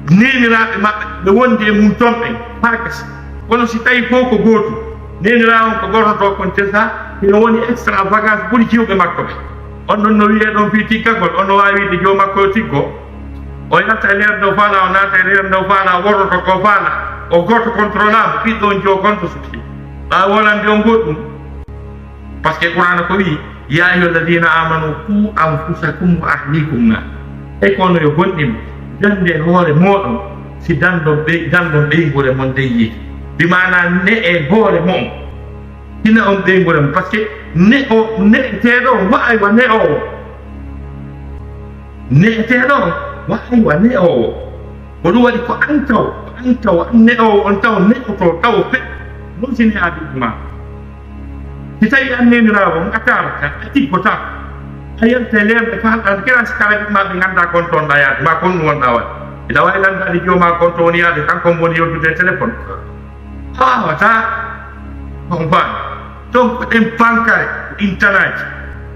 Speaker 1: neniraɓe maɓɓe ɓe wonde e mum ton ɓen ha gasa kono si tawi fof ko gootum nenira on ko gototo kon tesa ino woni extravagance ɓuuri jiwɓe makko ɓe on ɗon no wiye ɗon fi tiggagol on no wawi wiide jomakko tiggo o yatta e leer dow faala o naata e leer dow faala o worroto ko faala o goto contrôlable ɓiɗɗo on jo gonto suki ɓa wolande on goɗɗum par ce que qur'ana ko wi ya ayuha alladina amanu qu anfusakum wa ahlikum na e kono yo gonɗima dande hoore moɗon si dandon ɓeygure mon dey yiiti bi mana ne e hoore mon hina on ɓeygure mon par ce que ne'eteɗo on wa'aywa ne'owo ne'eteɗo on wa'aywa ne'owo ko ɗum waɗi ko an taw ne'owo on taw ne'oto taw fe non si ne'aɗiɗi ma si tawi an nenirawo on attarata a tiggotako a yalta lemɓe falɗa kira si kala ɓiɓma ɓe ganda kon toon ɗa yaade ma kon ɗum wonɗa waɗi ina wawi landade joma kon to woni yaade kanko woni yoddude téléphone wawata on faami donc ɗen bankare intanaji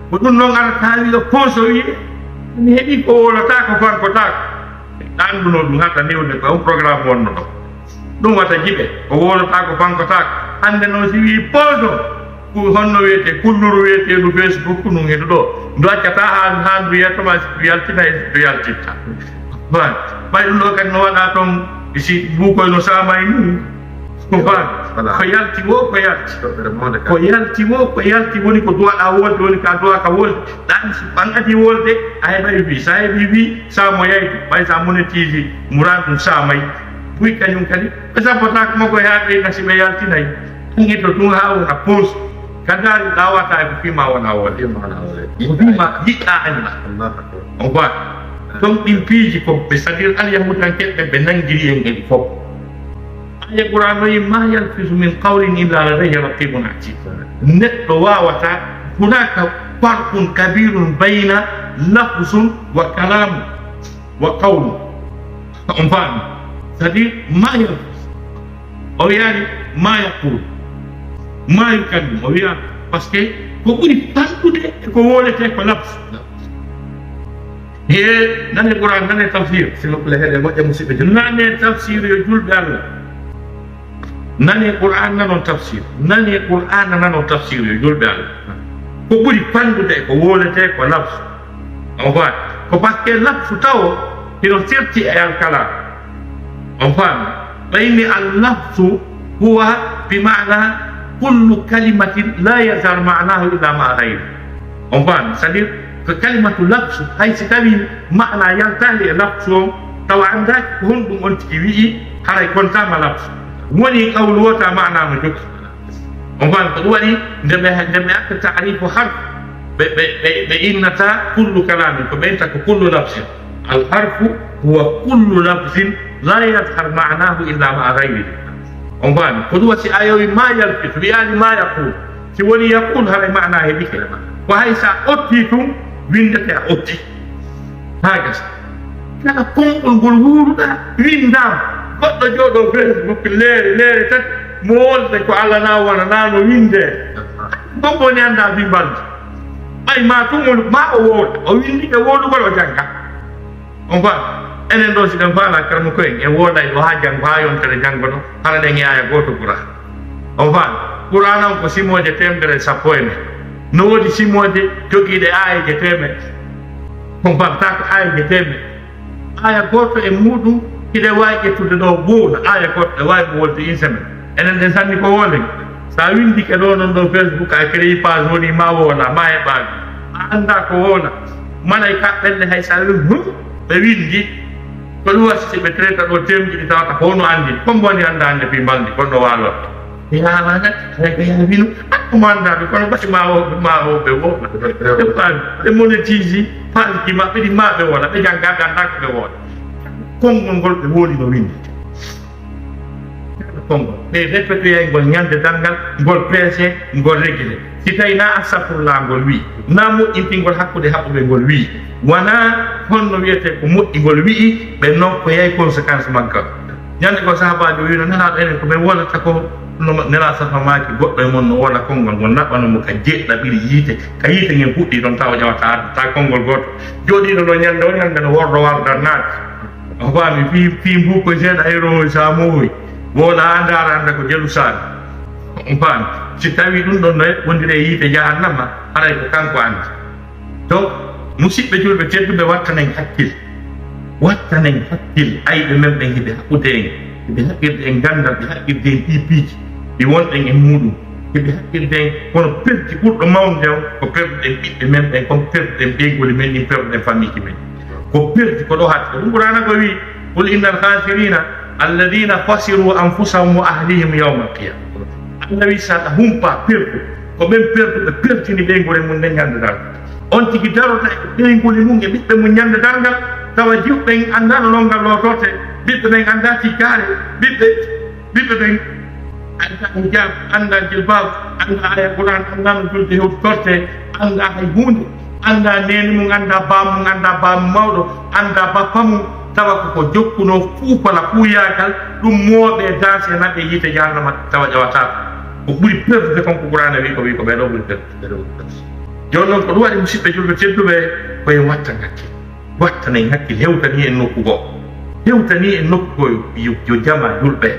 Speaker 1: ko ɗum noon arata wiyo pose o wiye mi heeɓi ko wolata ko bankotako ɗanduno ɗum hatta newde ko on programme wonno ɗo ɗum wata jiɓe ko wolata ko bankotako hande noon si wi pose o honno wiyete kulluru wiyeteɗu Facebook ɗum heɗu ɗo ndu accata ha ndu yiyatoma si yaltina e ndu yaltitta ban ɓay ɗum ɗo kadi no waɗa toon si bukoy no samay ni ko yalti wo ko yalti woni ko duwaɗa wolde woni ka duwaka wolde ɗan si ɓangati wolde a heɓay wi sa heeɓi wi samo yaytu ɓay sa monétise muran ɗum samay buy kañum kadi ɓe sabbotako makko e haɓe nasiɓe yaltinayi ɗangueto tun ha wona pose kadari ɗawata ko fima wona wolde ko fima yiɗɗa anima on voit donc ɗin piiji ko ɓe c'est à dire alyahudankeɓe ɓe nangiri en eɗi fof aya qur'an o wi ma yalfisu min qawlin illa ladayhi raqibun atid neɗɗo wawata hunaka farqun kabirun bayna lafzun wa kalamu wa qawlu on faami c'est à dire ma yalfis o wiyani ma yaqul ma yukallim o wiya par ce que ko ɓuri fanɗude e ko wolete ko lafs e nane qur'an nane tafsir s'il vous plaît heɗe moƴƴa musidɓe jom nane tafsir yo julɓe allah nane qur'an nanon tafsir nane qur'an nanon tafsir yo julɓe allah ko ɓuri fanɗude e ko wolete ko lafs on faami ko par ce que lafsu taw ino serti e alkalam on faami ɓayni al lafsu huwa bi mana kullu kalimatin la yazal ma'nahu illa ma ghayr on faami c'est à dire ko kalimatu lafsu hay si tawi ma'na yaltali e lafsu on tawa andaki ko honɗum on tigi wi'i haray kontama lafsu woni qawlu wota ma'na mo jogui on faami ko ɗum waɗi ndeɓe akka ta'rifu harf ɓe innata kullu kalamin ko ɓe inta ko kullu lafsin al harfu huwa kullu lafsin la yazhar ma'nahu illa ma ghayrihi on faami ko ɗum wasi ayowi ma yalfitu wiyani ma yaqul si woni yaqul haray ma'na heɓike ko hay sa otti tum windete a otti ha gasa kala konngol ngol wuuruɗa windama goɗɗo jooɗo Facebook leere tati mo wolde ko Allah na wona nano winde gombo ni anda bimbalde ɓay ma tumol ma o wooda o windi e woodugol o jangga on faami enen ɗo si ɗen faala karmo koyen e wooday ɗo ha janggo ha yontere janggo ɗo hara ɗen yaya goto qur'an on faami qur'an on ko simoje 110 no woodi simoje jogiiɗe aayeje 100 on famta ko aayeje 100 aya goto e muɗum hiɗe wawi ƴettude ɗo buuɗa aya goɗɗo e wawi mo wolde une semaine enen ɗen sanni ko wolen sa windike ɗo noon ɗo Facebook a créé page woni ma wona ma heɓaɓe a anda ko wona mana e kaɓɓelle hay sa wi ɓe windi ko ɗum wasi si ɓe traita ɗo temjiɗi tawata ko no anndi comme woni annda hannde fi mbaldi kono waalorte yawaga rega yawino ko mandaɓe kono ɓati mawoɓe wona ɓe monétise palki maɓɓe ɗi maɓe wona ɓe jangga gandaka ɓe wona konngol ngol ɓe wooli no windete konngol ɓe répétoyay ngol ñande dalngal ngol peese ngol régulé si tawi na astafurlah ngol wi na moƴƴintingol hakkude haɓɓuɓe ngol wi wona honno wiyete ko moƴƴingol wi'i ɓe nokkoyay conséquence maggal ñande ko sahabajo wino nanaɗo enen ko ɓe wonata ko nela safamaki goɗɗo e mon no wona konngol ngol naɓanomo ka jeɗɗa ɓiɗi yiite ka yiite ngen puɗɗi ɗon tawa ƴawata adda ta konngol goto joɗiɗo ɗo ñande o ñande no worɗo wardarnaade o faami fi mbu ko seeɗa heroy sa mowoy wola andara anda ko jelu saabi on faami si tawi ɗum ɗon no wondire yiite jahannama haray ko kanko andi donc musidɓe julɓe tedduɓe wattanen hakkil ayɓe men ɓen hiɓe haɓɓude en hiɓe haqqirde en gandal ɓe haqqirde en piipiiji ɗi wonɗen e muɗum hiɓe haqqirde en kono perdi ɓurɗo mawde o ko perduɗen ɓiɓɓe men ɓen comme perduɗen ɓeygoli men ɗin perduɗen famille men ko perdi ko ɗo hatti ko ɗum ɓurana ko wi qul inna alkhasirina alladina khasiru anfusahum wa ahlihim yawma alqiyama allah wi saɗa humpa perdu ko ɓen perduɓe pertini ɓeygole mum nde ñande dal on tigi darota e ɓeygoli mum e ɓiɓɓe mum ñande dalngal tawa jiwɓen andano longal lotorte ɓiɓɓe ɓen anda tikkare ɓiɓɓe ɓen anda hijab anda jilbab anda aya quran anda no julde hewtorte anda hay hunde anda nene mum anda bamum anda bamum mawɗo anda bappa mum tawa koko jokkuno fuu kola fuuyagal ɗum mooɓe danse naɓe yiite jahannama tawa ƴawatako ko ɓuri perdude konko qurana wi ko ɓeɗo ɓuri perdude joni noon ko ɗum waɗi musidɓe julɓe tedduɓe koye watta hakkil wattanen hakkil hewtani en nokku goo hewtani en nokku goo yo jama julɓe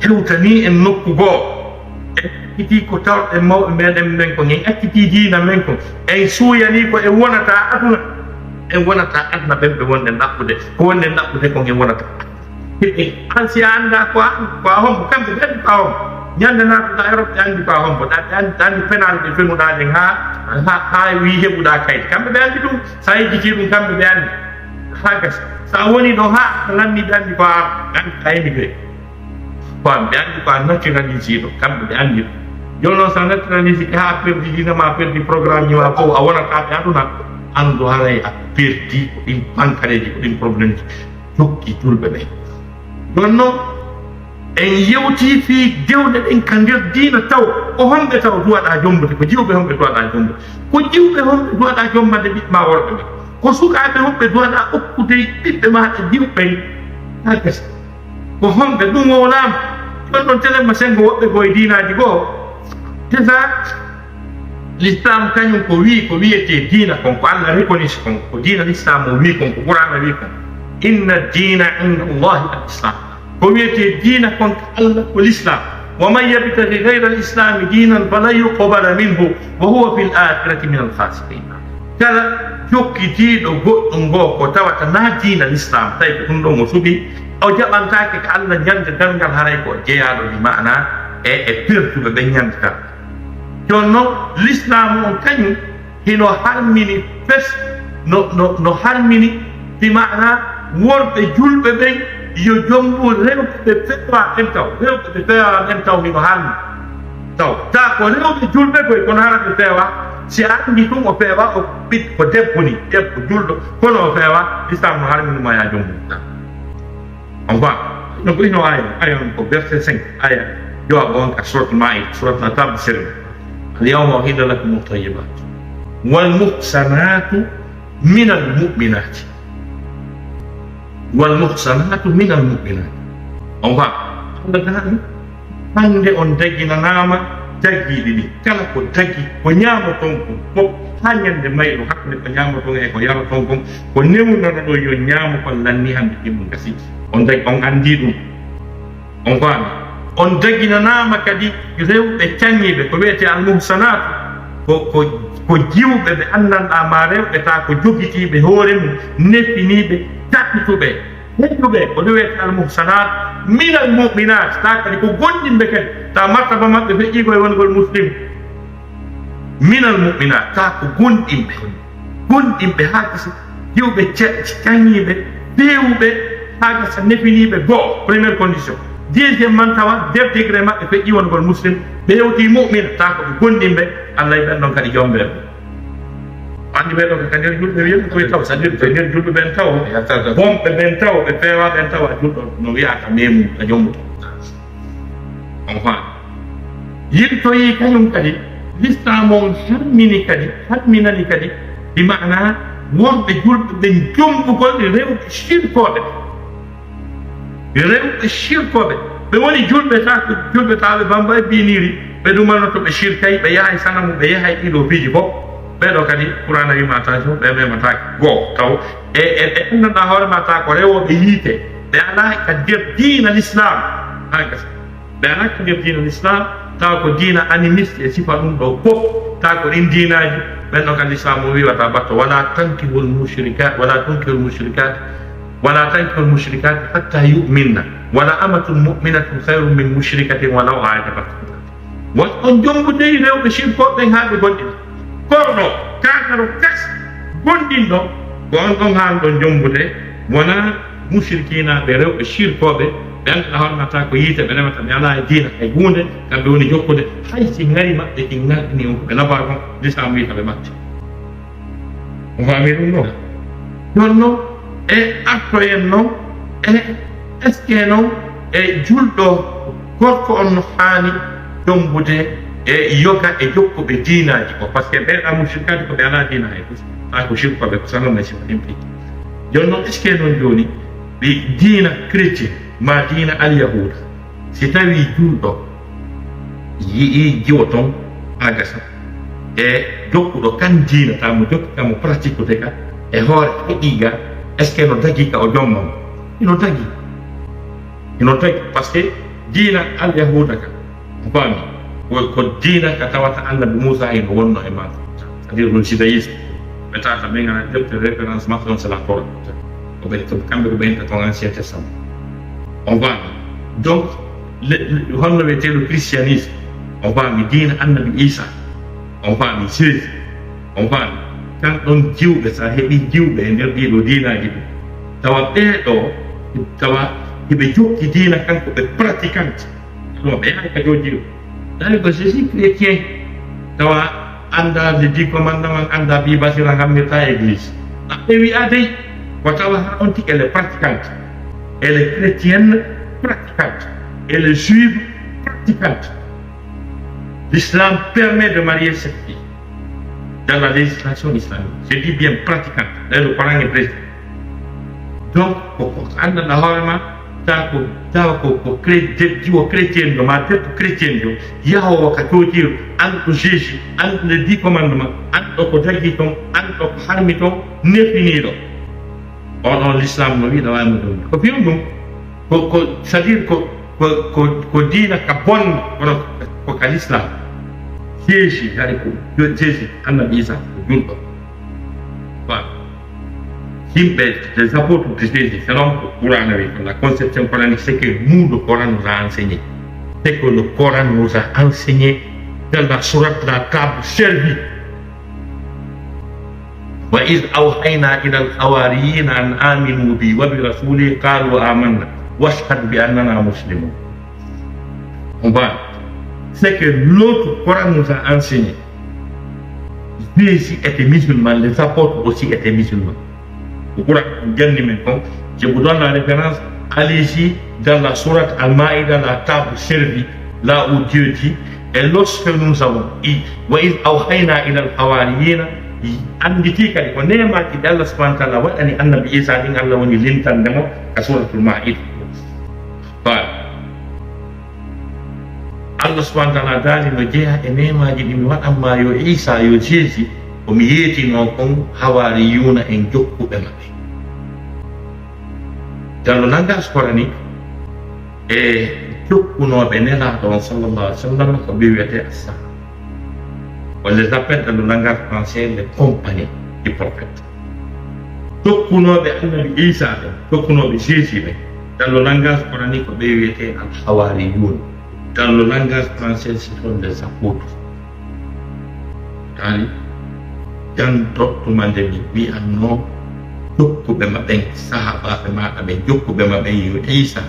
Speaker 1: hewtani en nokku goo en akkiti ko tawɗen mawɓe meɗen men ko en akkiti diina men ko en suuyani ko en wonata aduna en wonata aduna ɓen ɓe wonɗen ɗaɓɓude ko wonɗen ɗaɓɓude ko en wonata an si a anda ko a hombo kamɓe ɓe andi ko a hombo ñande natuɗa Europe ɓe andi ko a hombo ɓe andi penal ɓe fenuɗaɗen ha wi heɓuɗa kayit kamɓe ɓe andi ɗum sa yejjiti ɗum kamɓe ɓe andi ha gasa sa woni ɗo ha lanni ɓe andi ko a andi ka émigré fam ɓe andi ko a naturalise ɗo kamɓe ɓe andi ɗum joni noon sa naturalise ha perdi dinama perdi programme ñima fof a wonata ɓe aduna andu haray a perdi ko ɗin pankareji ko ɗin probléme ji jokki julɓe ɓen joni noon en yewti fi dewɗe ɗen ka nder diina taw ko homɓe taw duwaɗa jombude ko jiwɓe homɓe duwaɗa jombude ko jiwɓe homɓe duwaɗa jombade ɓiɓɓe ma worɓe ɓe ko sukaɓe homɓe duwaɗa okkude ɓiɓɓe maɗa jiwɓen ha gesa ko homɓe ɗum wowlama ɗon ɗon telemma sengo woɓɓe koye diinaji goo déjà l'islam kañum ko wiyete diina kon ko allah reconnaisse kon ko diina l'islam o wi kon ko qur'ana wi kon inna dina inda allahi al islam ko wiyete diina kon ko allah ko l'islam wa man yabtaghi ghayra al islami dinan falan yuqbala minhu wa huwa fi l akhirati min al khasirin kala jokkitiɗo goɗɗum ngoo ko tawata na diina l'islam tawi ko ɗum ɗo mo suɓi o jaɓantake ko allah ñande dalngal haray ko jeeyaɗo ɗi mana e pertuɓe ɓe ñandata joni noon l'islam on kañum hino harmini fes no harmini ɗi mana worɓe julɓe ɓen yo jombu rewɓe ɓe fewa en taw rewɓe ɓe fewa en taw hino harmi taw ta ko rewɓe julɓe koye kono hara ɓe fewa si a andi ɗum o fewa o ɓiɗ ko debbo ni debbo julɗo kono o fewa l'islam no harminima ya jombu on voit no ko ino aya on ko verset 5 aya jowa on ka surat maïd surat natab sirri اليوم أحل لكم الطيبات والمحصنات من المؤمنات والمحصنات من المؤمنات on va hande on daginanama dagiɗi ɗi kala ko dagi ko ñamaton kon fof ha ñande mayɗo hakkude ko ñamaton e ko yaraton kon ko newnana ɗo yo ñaama kon lanni hande ɗimmo gasi on dagi on andi ɗum on faami on daginanama kadi rewɓe cañiɓe ko wiyete almuhsanatu ko jiwɓe ɓe andanɗa ma rewɓe ta ko jogitiɓe hoore mum neffiniɓe tappituɓe heƴuɓe ko wiyete almuhsanat min almuminat ta kadi ko gonɗinɓe kadi ta martaba maɓɓe feƴƴi koye wongol muslim min almuminat ta ko gonɗinɓe ha gasi jiwɓe cañiɓe pewɓe haga sa nefiniɓe goo première condition. Deuxièmement tawa nder degré maɓɓe ɓe ƴiwongol muslim ɓe hewti mu'min ta ko ɓe gondimɓe Allah e ɓen ɗon kadi jomɓe andi ɓe ɗo ko nder julɓe wiyeɓe koye taw c'est à dire ko nder julɓe ɓen taw bomɓe ɓen taw ɓe peewa ɓen taw a julɗo no wiyata memu a jommuto on faami yirtoyi kañum kadi l'islam on harminani kadi bi mana wonɓe julɓe ɓen jombugol rewɓe shirkoɓe ɓe woni julɓe taɓe bamba e biniri ɓe ɗumannoto ɓe shirkay ɓe yahay sanamu ɓe yahay ɗiɗo piiji fof ɓeɗo kadi qur'ana wima attention ɓe memataki goo taw e andanɗa hoorema ta ko rewoɓe yiite ɓe ala ka nder diina l'islam ha gasa ɓe ala ka nder diina l'islam taw ko diina animiste e sifa ɗum ɗo fof taw ko ɗin diinaji ɓen ɗo kadi l'islam o wiwata batto wala tankihul mushrikat hatta yu'minna wala amatun mu'minatun khayrun min mushrikatin walaw a'jabatkum won on jombudeyi rewɓe shirkoɓe haaɓe gonɗina korɗo kakaro kas gonɗinɗo ko on ɗon haalɗon jombude wona mushrikinaɓe rewɓe shirkoɓe ɓe anduɗa hormata ko yiite ɓe remata ɓe ala e diina hay hunde kamɓe woni jokkude hay si ngari maɓɓe ki ngarɗini on koɓe nafa kon l'islam wiyata ɓe matti on fami ɗum ɗo ɗon noon e artoyen noon e est ce que noon e julɗo gorko on no haani jombude e yoga e jokkuɓe diinaji ko par ce que ɓeeɗa mushrikade ko ɓe ala diina hay tus ta ko shirkoɓe ko sanoma sifa ɗimpi joni noon est ce que noon joni ɓe diina chrétien ma diina alyahuda si tawi julɗo yii jiwo toon ha gasa e jokkuɗo kan diina tamo jokki kamo pratique ude ka e hoore heɗiga est ce que no dagui ka o jommam ino dagui par ce que diina alyahuda ka o faami ko diina ka tawata annabi Moussa eno wonno e maɗa c'est à dire ɗum judaïsme ɓe tawata ɓe gana defte référence maɓɓe on c'est la Torah kamɓe ko ɓeyta ton ancien testament on faami donc honno wiyeteɗo christianisme on faami diina annabi Isa on faami Jésus on faami kan ɗon jiwɓe sa heeɓi jiwɓe e nder ɗiɗo diinaji ɗum tawa ɓeeɗo tawa hiɓe jokki diina kanko ɓe pratiquante ɗum ɓe yahay ka jo jiw tawi ko jésus chrétien tawa anda les 10 commandements anda bi basira hammirta église ɓe wi'a dey ko tawa ha on tigi elle est pratiquante elle est chrétienne pratiquante elle est juive pratiquante. L'islam permet de marier cette fille dans la législation islamique. Je dis bien pratiquante. Là, le Coran est présent. Donc, anda na horma ko chrétien do ma tête chrétien do yaho ka totir an ko jésus an le 10 commandements an ko dagi ton an ko harmi ton nefini do on l'islam no wi da wa mo ko fium dum ko c'est-à-dire ko dina ka bon ko ka l'islam jésus gari ko jésus annabi isa ko julɗo voilà himɓe des apôtres de Jésus, selon le Coran, la conception coranique, c'est que nous, le Coran nous a enseigné. C'est que le Coran nous a enseigné dans la sourate, la table servie. وَإِذْ أَوْحَيْنَا إِلَى الْحَوَارِيِّينَ أَنْ آمِنُوا بِي وَبِرَسُولِي قَالُوا آمَنَّا وَاشْهَدْ بِأَنَّنَا مُسْلِمُونَ. On va. C'est que l'autre Coran nous a enseigné. Jésus était musulman, les apôtres aussi étaient musulmans. Je vous donne la référence, allez-y dans la sourate Al-Maïda, la table servie, là où Dieu dit, et lorsque nous avons dit, وَإِذْ أَوْحَيْنَا إِلَى الْحَوَارِيِّينَ anditi kadi ko nemaki ɗi Allah subhanahu wa ta'ala waɗani annabi Isa ɗin Allah woni lintandemo ka suratul Maïda. Allah subhanahu wa ta'ala daali no jeeya e nemaji ɗi mi waɗanma yo Isa yo Jésus omi yeetino kon hawariyuna en jokkuɓe maɓɓe. Dans le langage coranique e jokkunoɓe nelaɗo on sallallahu alayhi wa sallam ko ɓe wiyete assa. On les appelle dans le langage français les compagnons du prophète. Jokkunoɓe annabi Isa ɓe jokkunoɓe Jésus ɓe dans le langage coranique ko ɓe wiyete al hawariyun. Dans le langage français ce sont les apôtres. Dans documentaire mi anno jokku ɓe maɓen sahabaɓe maɗa ɓe jokku ɓe maɓen yo Isa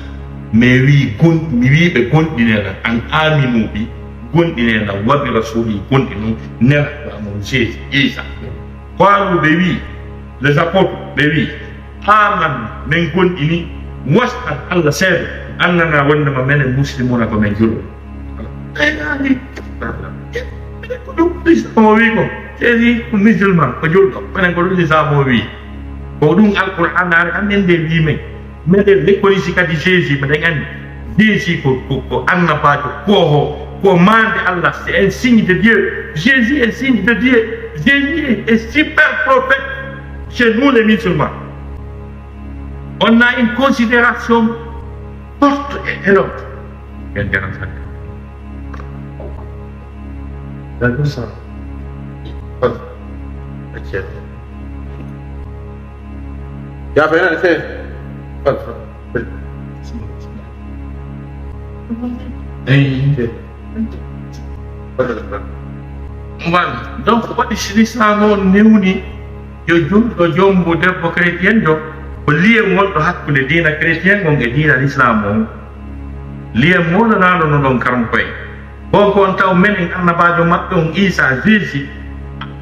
Speaker 1: mi wi ɓe gonɗinena an aminuɓi gonɗinena waɓi rasuli gonɗi noon nelaɗamo Jésus Isa qalu ɓe wi les apôtres ɓe wi aman min gonɗini wasɗan Allah seeɗa annana wondema minen muslimuna ko men julɗo eyani ko ɗum l'islam o wi ko Jésus ko musulman ko julɗo minen ko ɗum l'islam o wi ko ɗum alqur'an are annen nde wimen meɗen lekkolisi kadi Jésus mbeɗen andi Jésus ko annabajo kooho ko mande Allah c'est un signe de Dieu. Jésus est signe de Dieu. Jésus est super prophète chez nous les musulmans. On a une considération forte et énorme.
Speaker 2: Ya, Fernando,
Speaker 1: donc waɗi l'islam o newni yo julɗo jombo debbo chrétien jo ko liyam gonɗo hakkude diina chrétien gon e diina l'islam o liyam moɗonaɗo no ɗon karam koye on ko on taw menen annabajo maɓɓe on Isa Jésus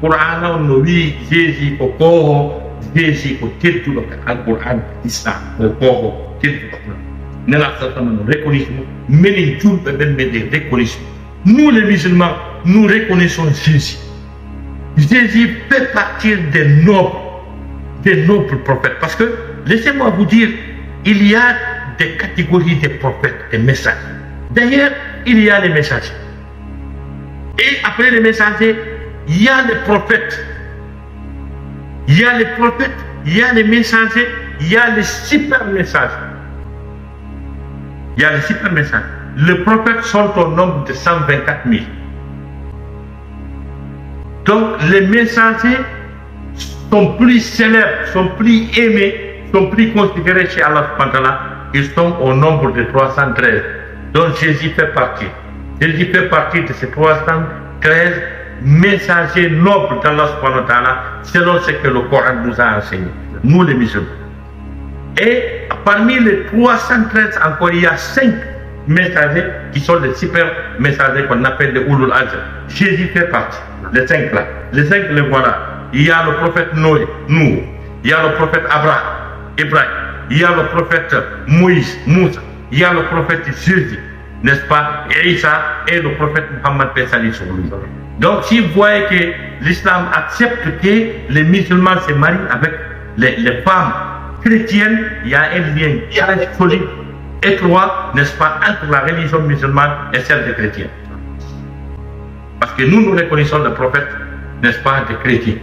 Speaker 1: qur'ana on no wi Jésus ko kooho Jésus ko tedduɗo ka alqur'an islam ko kooho tedduɗo nela satama no reconnaissons menen julɓe ɓen meɗen reconnaissons nous les musulmans nous reconnaissons Jésus. Jésus fait partie des nobles prophètes. Parce que, laissez-moi vous dire, il y a des catégories de prophètes, des messagers. D'ailleurs, il y a les messagers. Et après les messagers, il y a les prophètes. Il y a les prophètes, il y a les messagers, il y a les super messagers. Il y a les super messagers. Les prophètes sont au nombre de 124 000. Donc les messagers sont plus célèbres, sont plus aimés, sont plus considérés chez Allah subhanahu wa ta'ala. Ils sont au nombre de 313. Donc Jésus fait partie. Jésus fait partie de ces 313 messagers nobles d'Allah subhanahu wa ta'ala, selon ce que le Coran nous a enseigné, nous les musulmans. Et parmi les 313 encore, il y a 5 messagers qui sont les super messagers qu'on appelle les Ulul Azm. Jésus fait partie. Les 5 là. Les 5 les voilà. Il y a le prophète Noé, nous. Il y a le prophète Ibrahim. Il y a le prophète Moïse, Moussa. Il y a le prophète Jésus, n'est-ce pas? Isa et le prophète Muhammad Taibo Bah. Donc si vous voyez que l'islam accepte que les musulmans se marient avec les femmes chrétiennes, il y a un lien très solide, étroit, n'est-ce pas, entre la religion musulmane et celle des chrétiens. Parce que nous reconnaissons le prophète, n'est-ce pas, des chrétiens.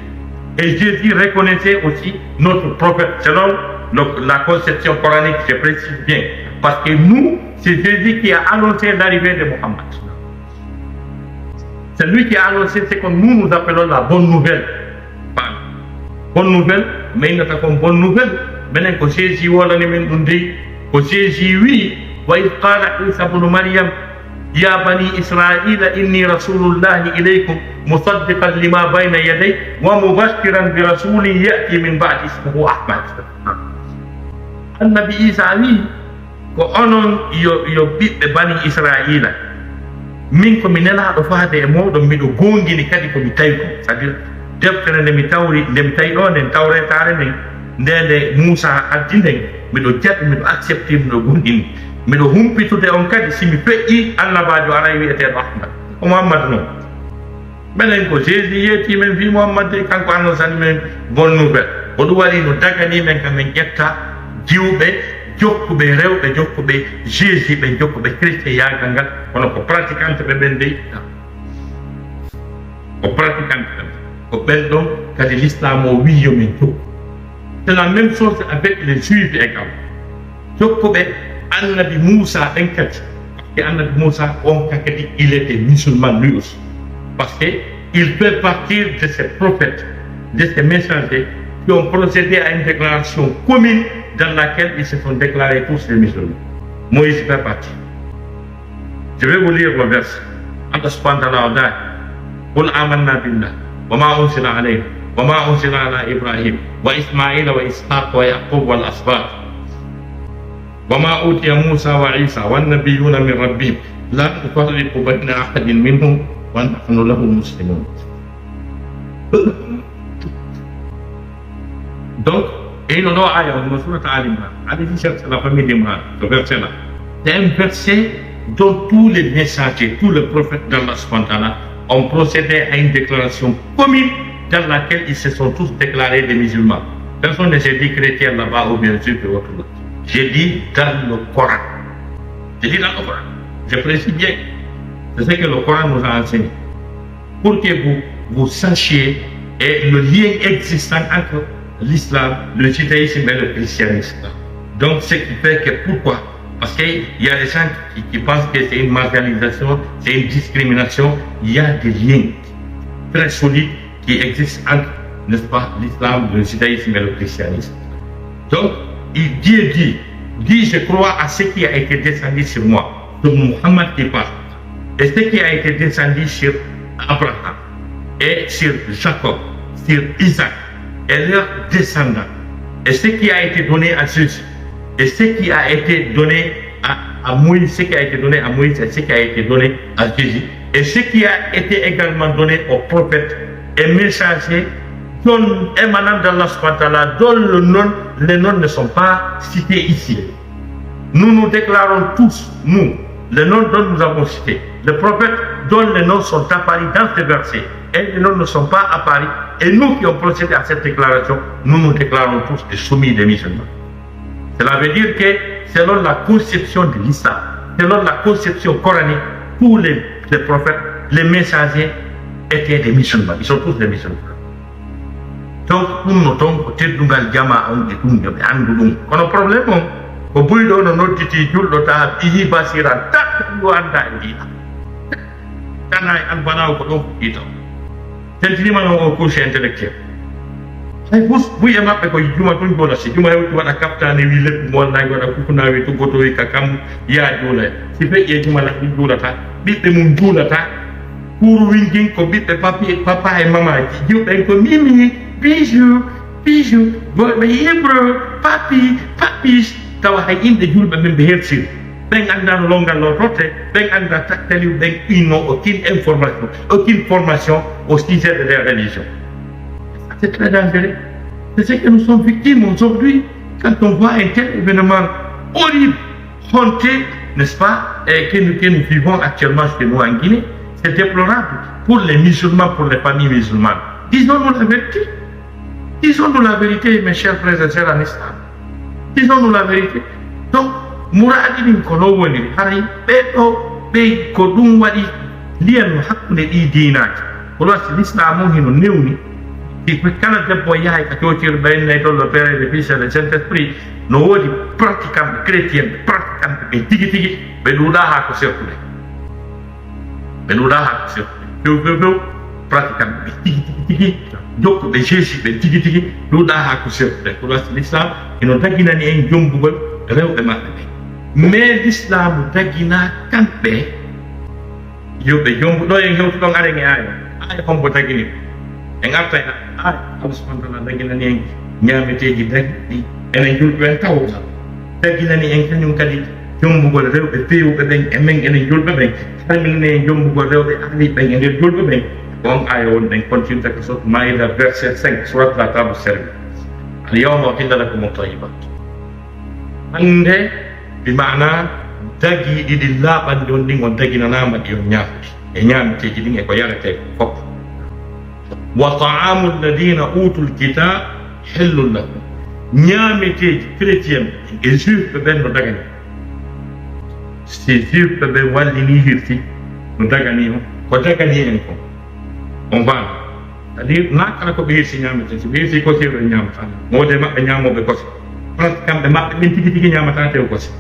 Speaker 1: Et Jésus reconnaissait aussi notre prophète, selon la conception coranique, je précise bien. Parce que nous, c'est Jésus qui a annoncé l'arrivée de Muhammad. C'est lui qui a annoncé ce que nous appelons la bonne nouvelle. Bonne nouvelle, mais il n'y a pas comme bonne nouvelle. Maintenant, que Jésus, que Jésus, oui, وإذ قال عيسى ابن مريم يا بني إسرائيل إني رسول الله إليكم مصدقا لما بين يدي ومبشرا برسول يأتي من بعد اسمه أحمد. النبي عيسى وي ko onon yo ɓiɓɓe bani Israila min komi nelaɗo fahde e moɗon miɗo gongini kadi komi tawi ko c'est à dire deftere nde mi tawi ɗo nden tawretare nden nde Moussa addi nden miɗo jaɓi miɗo accepté miɗo gonɗini miɗo humpitude on kadi simi feƴƴi annabajo ara wiyeteɗo Ahmad ko Muhammad noon minen ko Jésus yetti men wi Muhammad de kanko annosani men bonne nouvelle ko ɗum waɗi no dagani men kamen ƴetta jiwɓe jokkuɓe rewɓe jokkuɓe Jésus ɓe jokkuɓe chrétien yagal ngal kono ko pratiquante ɓe ɓen dey ko pratiquante ɓen ko ɓen ɗon kadi l'islam o wi yomin jokku. C'est la même chose avec les juifs également. Jokkuɓe annabi Moussa ɗen kadi parce que annabi Moussa on kadi il était musulman lui aussi parce que il fait partir de ces prophètes, de ces messagers qui ont procédé à une déclaration commune dans laquelle ils se sont déclarés tous les musulmans. Moïse fait partie. Je vais vous lire le verset. Allah subhanahu wa ta'ala dit قل آمنا بالله وما أنزل علينا وما أنزل على إبراهيم وإسماعيل وإسحاق ويعقوب والأسباط وما أوتي موسى وعيسى والنبيون من ربهم لا نفرق بين أحد منهم ونحن له مسلمون. Donc, et nous avons ayé sur Al-Imran, allez chercher la famille d'Imran, ce verset-là. C'est un verset dont tous les messagers, tous les prophètes d'Allah spontanés ont procédé à une déclaration commune dans laquelle ils se sont tous déclarés des musulmans. Personne ne s'est dit chrétien là-bas ou bien sûr que autre chose. J'ai dit dans le Coran. J'ai dit dans le Coran. Je précise bien. C'est ce que le Coran nous a enseigné. Pour que vous sachiez et le lien existant entre l'islam, le judaïsme et le christianisme. Donc, ce qui fait que pourquoi? Parce qu'il y a des gens qui pensent que c'est une marginalisation, c'est une discrimination. Il y a des liens très solides qui existent entre, n'est-ce pas, l'islam, le judaïsme et le christianisme. Donc, Dieu dit, je crois à ce qui a été descendu sur moi, sur Muhammad Taibo Bah, et ce qui a été descendu sur Abraham, et sur Jacob, sur Isaac, et leurs descendants, et ce qui a été donné à Jésus, et ce qui a été donné à Moïse, ce qui a été donné à Moïse, et ce qui a été donné à Jésus, et ce qui a été également donné aux prophètes et messagers, dont émanant d'Allah subhanahu dont les noms ne sont pas cités ici. Nous nous déclarons tous, nous, les noms dont nous avons cités, les prophètes dont les noms sont apparus dans ce verset, et les noms ne sont pas apparus, et nous qui avons procédé à cette déclaration, nous nous déclarons tous des soumis des musulmans. Cela veut dire que selon la conception de l'islam, selon la conception coranique, tous les prophètes, les messagers étaient des musulmans, ils sont tous des musulmans. Donc, nous notons que tout le monde a un problème. Au bout de notre petit jour, nous avons dit que nous avons dit que nous avons dit que nous avons couché intellectuel. Vous avez dit que vous avez dit que vous avez dit que vous avez dit que vous avez dit que vous avez dit que vous avez dit que vous avez dit que vous avez dit que vous avez dit que vous avez dit que vous avez dit papa et maman qui disent que mimi, bijou, bijou, hébreu, papi, papis, tawa hay inde julbe men be hersi. Ben anda longal lo rote, ben anda takteli, ben ils n'ont aucune formation au sujet de leur religion. C'est très dangereux. C'est ce que nous sommes victimes aujourd'hui quand on voit un tel événement horrible, honteux, n'est-ce pas, et que nous vivons actuellement chez nous en Guinée. C'est déplorable pour les musulmans, pour les familles musulmanes. Disons-nous la vérité. Disons-nous la vérité, mes chers frères et sœurs en islam. Disons-nous la vérité. Donc, Mouradine Kolowani, Harry, Beto, Be, Kodum Wadi, Lian Hakune Idinat. Pour l'islam, nous nous qui peut canadien boyay, qui est ben, le Père et le Fils et le Saint-Esprit, nous avons pratiquants chrétiens, pratiquants de Tigi, Belouda Hako circulé. Belouda Hako circulé. Pratiquant de Tigi, donc de Jésus, de Tigi, Belouda Hako circulé. Pour l'islam, et nous avons dit un jumbo, mais l'islam, nous avons dit un campé. Yo be jumbo, nous avons dit un arrêt, aïe, comme vous avez dit. Enggak saya, harus mengenal bagian yang nyamete di daging, enen julbe tahu. Bagian yang kanyung kadi, jumbo gol rew be pew be beng, emeng enen julbe beng. Kanyung ne jumbo gol rew be ahli beng enen julbe beng. Wong ayon neng continue tak sot Maida verset 5 surat Al-Tawbah serbi. Al-yawma uhilla lakum at-tayyibat. Ande di mana dagi di laban donding on dagi nama di nyamti. Nyamti jadi ko yara te kok. وطعام الذين أوتوا الكتاب حل لكم. نيامتي كريتيم جيسوف ببن ندغني. سيسوف ببن والدني هيرتي ندغني هم. ودغني إنكم. On va. C'est-à-dire, n'a qu'à la bihirsi nyamete. Bihirsi kosi le nyamata. Mode ma nyamo be kosi. Pratikam be ma ben tigi nyamata te kosi.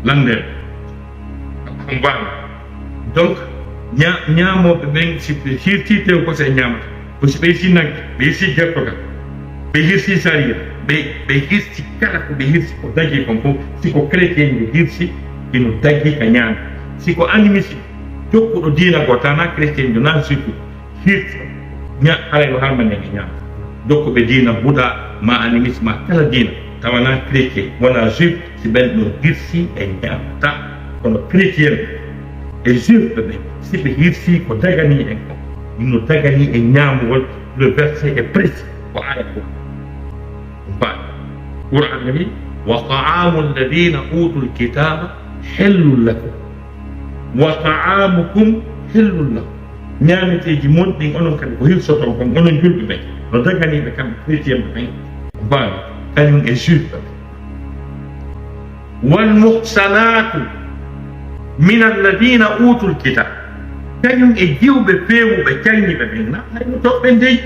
Speaker 1: Lande. On va. Donc, nyamo be ben si bihirsi te kosi nyamata. Você pensa na base de época, base saria, base cara com base com daqui com se com crente base que no daqui canhão, se com anime se jogo do dia na gota na crente do não se hit nya para o harmônia nya, dokkuɓe diina buda ma animisme kala diina tawana chrétien wona juif si ɓen ɗo hirsi e ñamta kono chrétien e juif ɓe si ɓe hirsi ko dagani en ko no dagani e ñamugol le verset est précis ko aya ko ba qur'an wi wa ta'amu alladhina utul kitaba hillul lakum wa ta'amukum hillul lakum ñaameteji monɗin onon kadi ko hirsoton kon onon julɓe ɓe no daganiɓe kamɓe chrétien ɓe ɓen baawi kañum e juif ɓe wal muhsanatu min alladina utul kitab kañum e jiwɓe feewuɓe caññiɓe ɓen na hayno toɓɓe ndey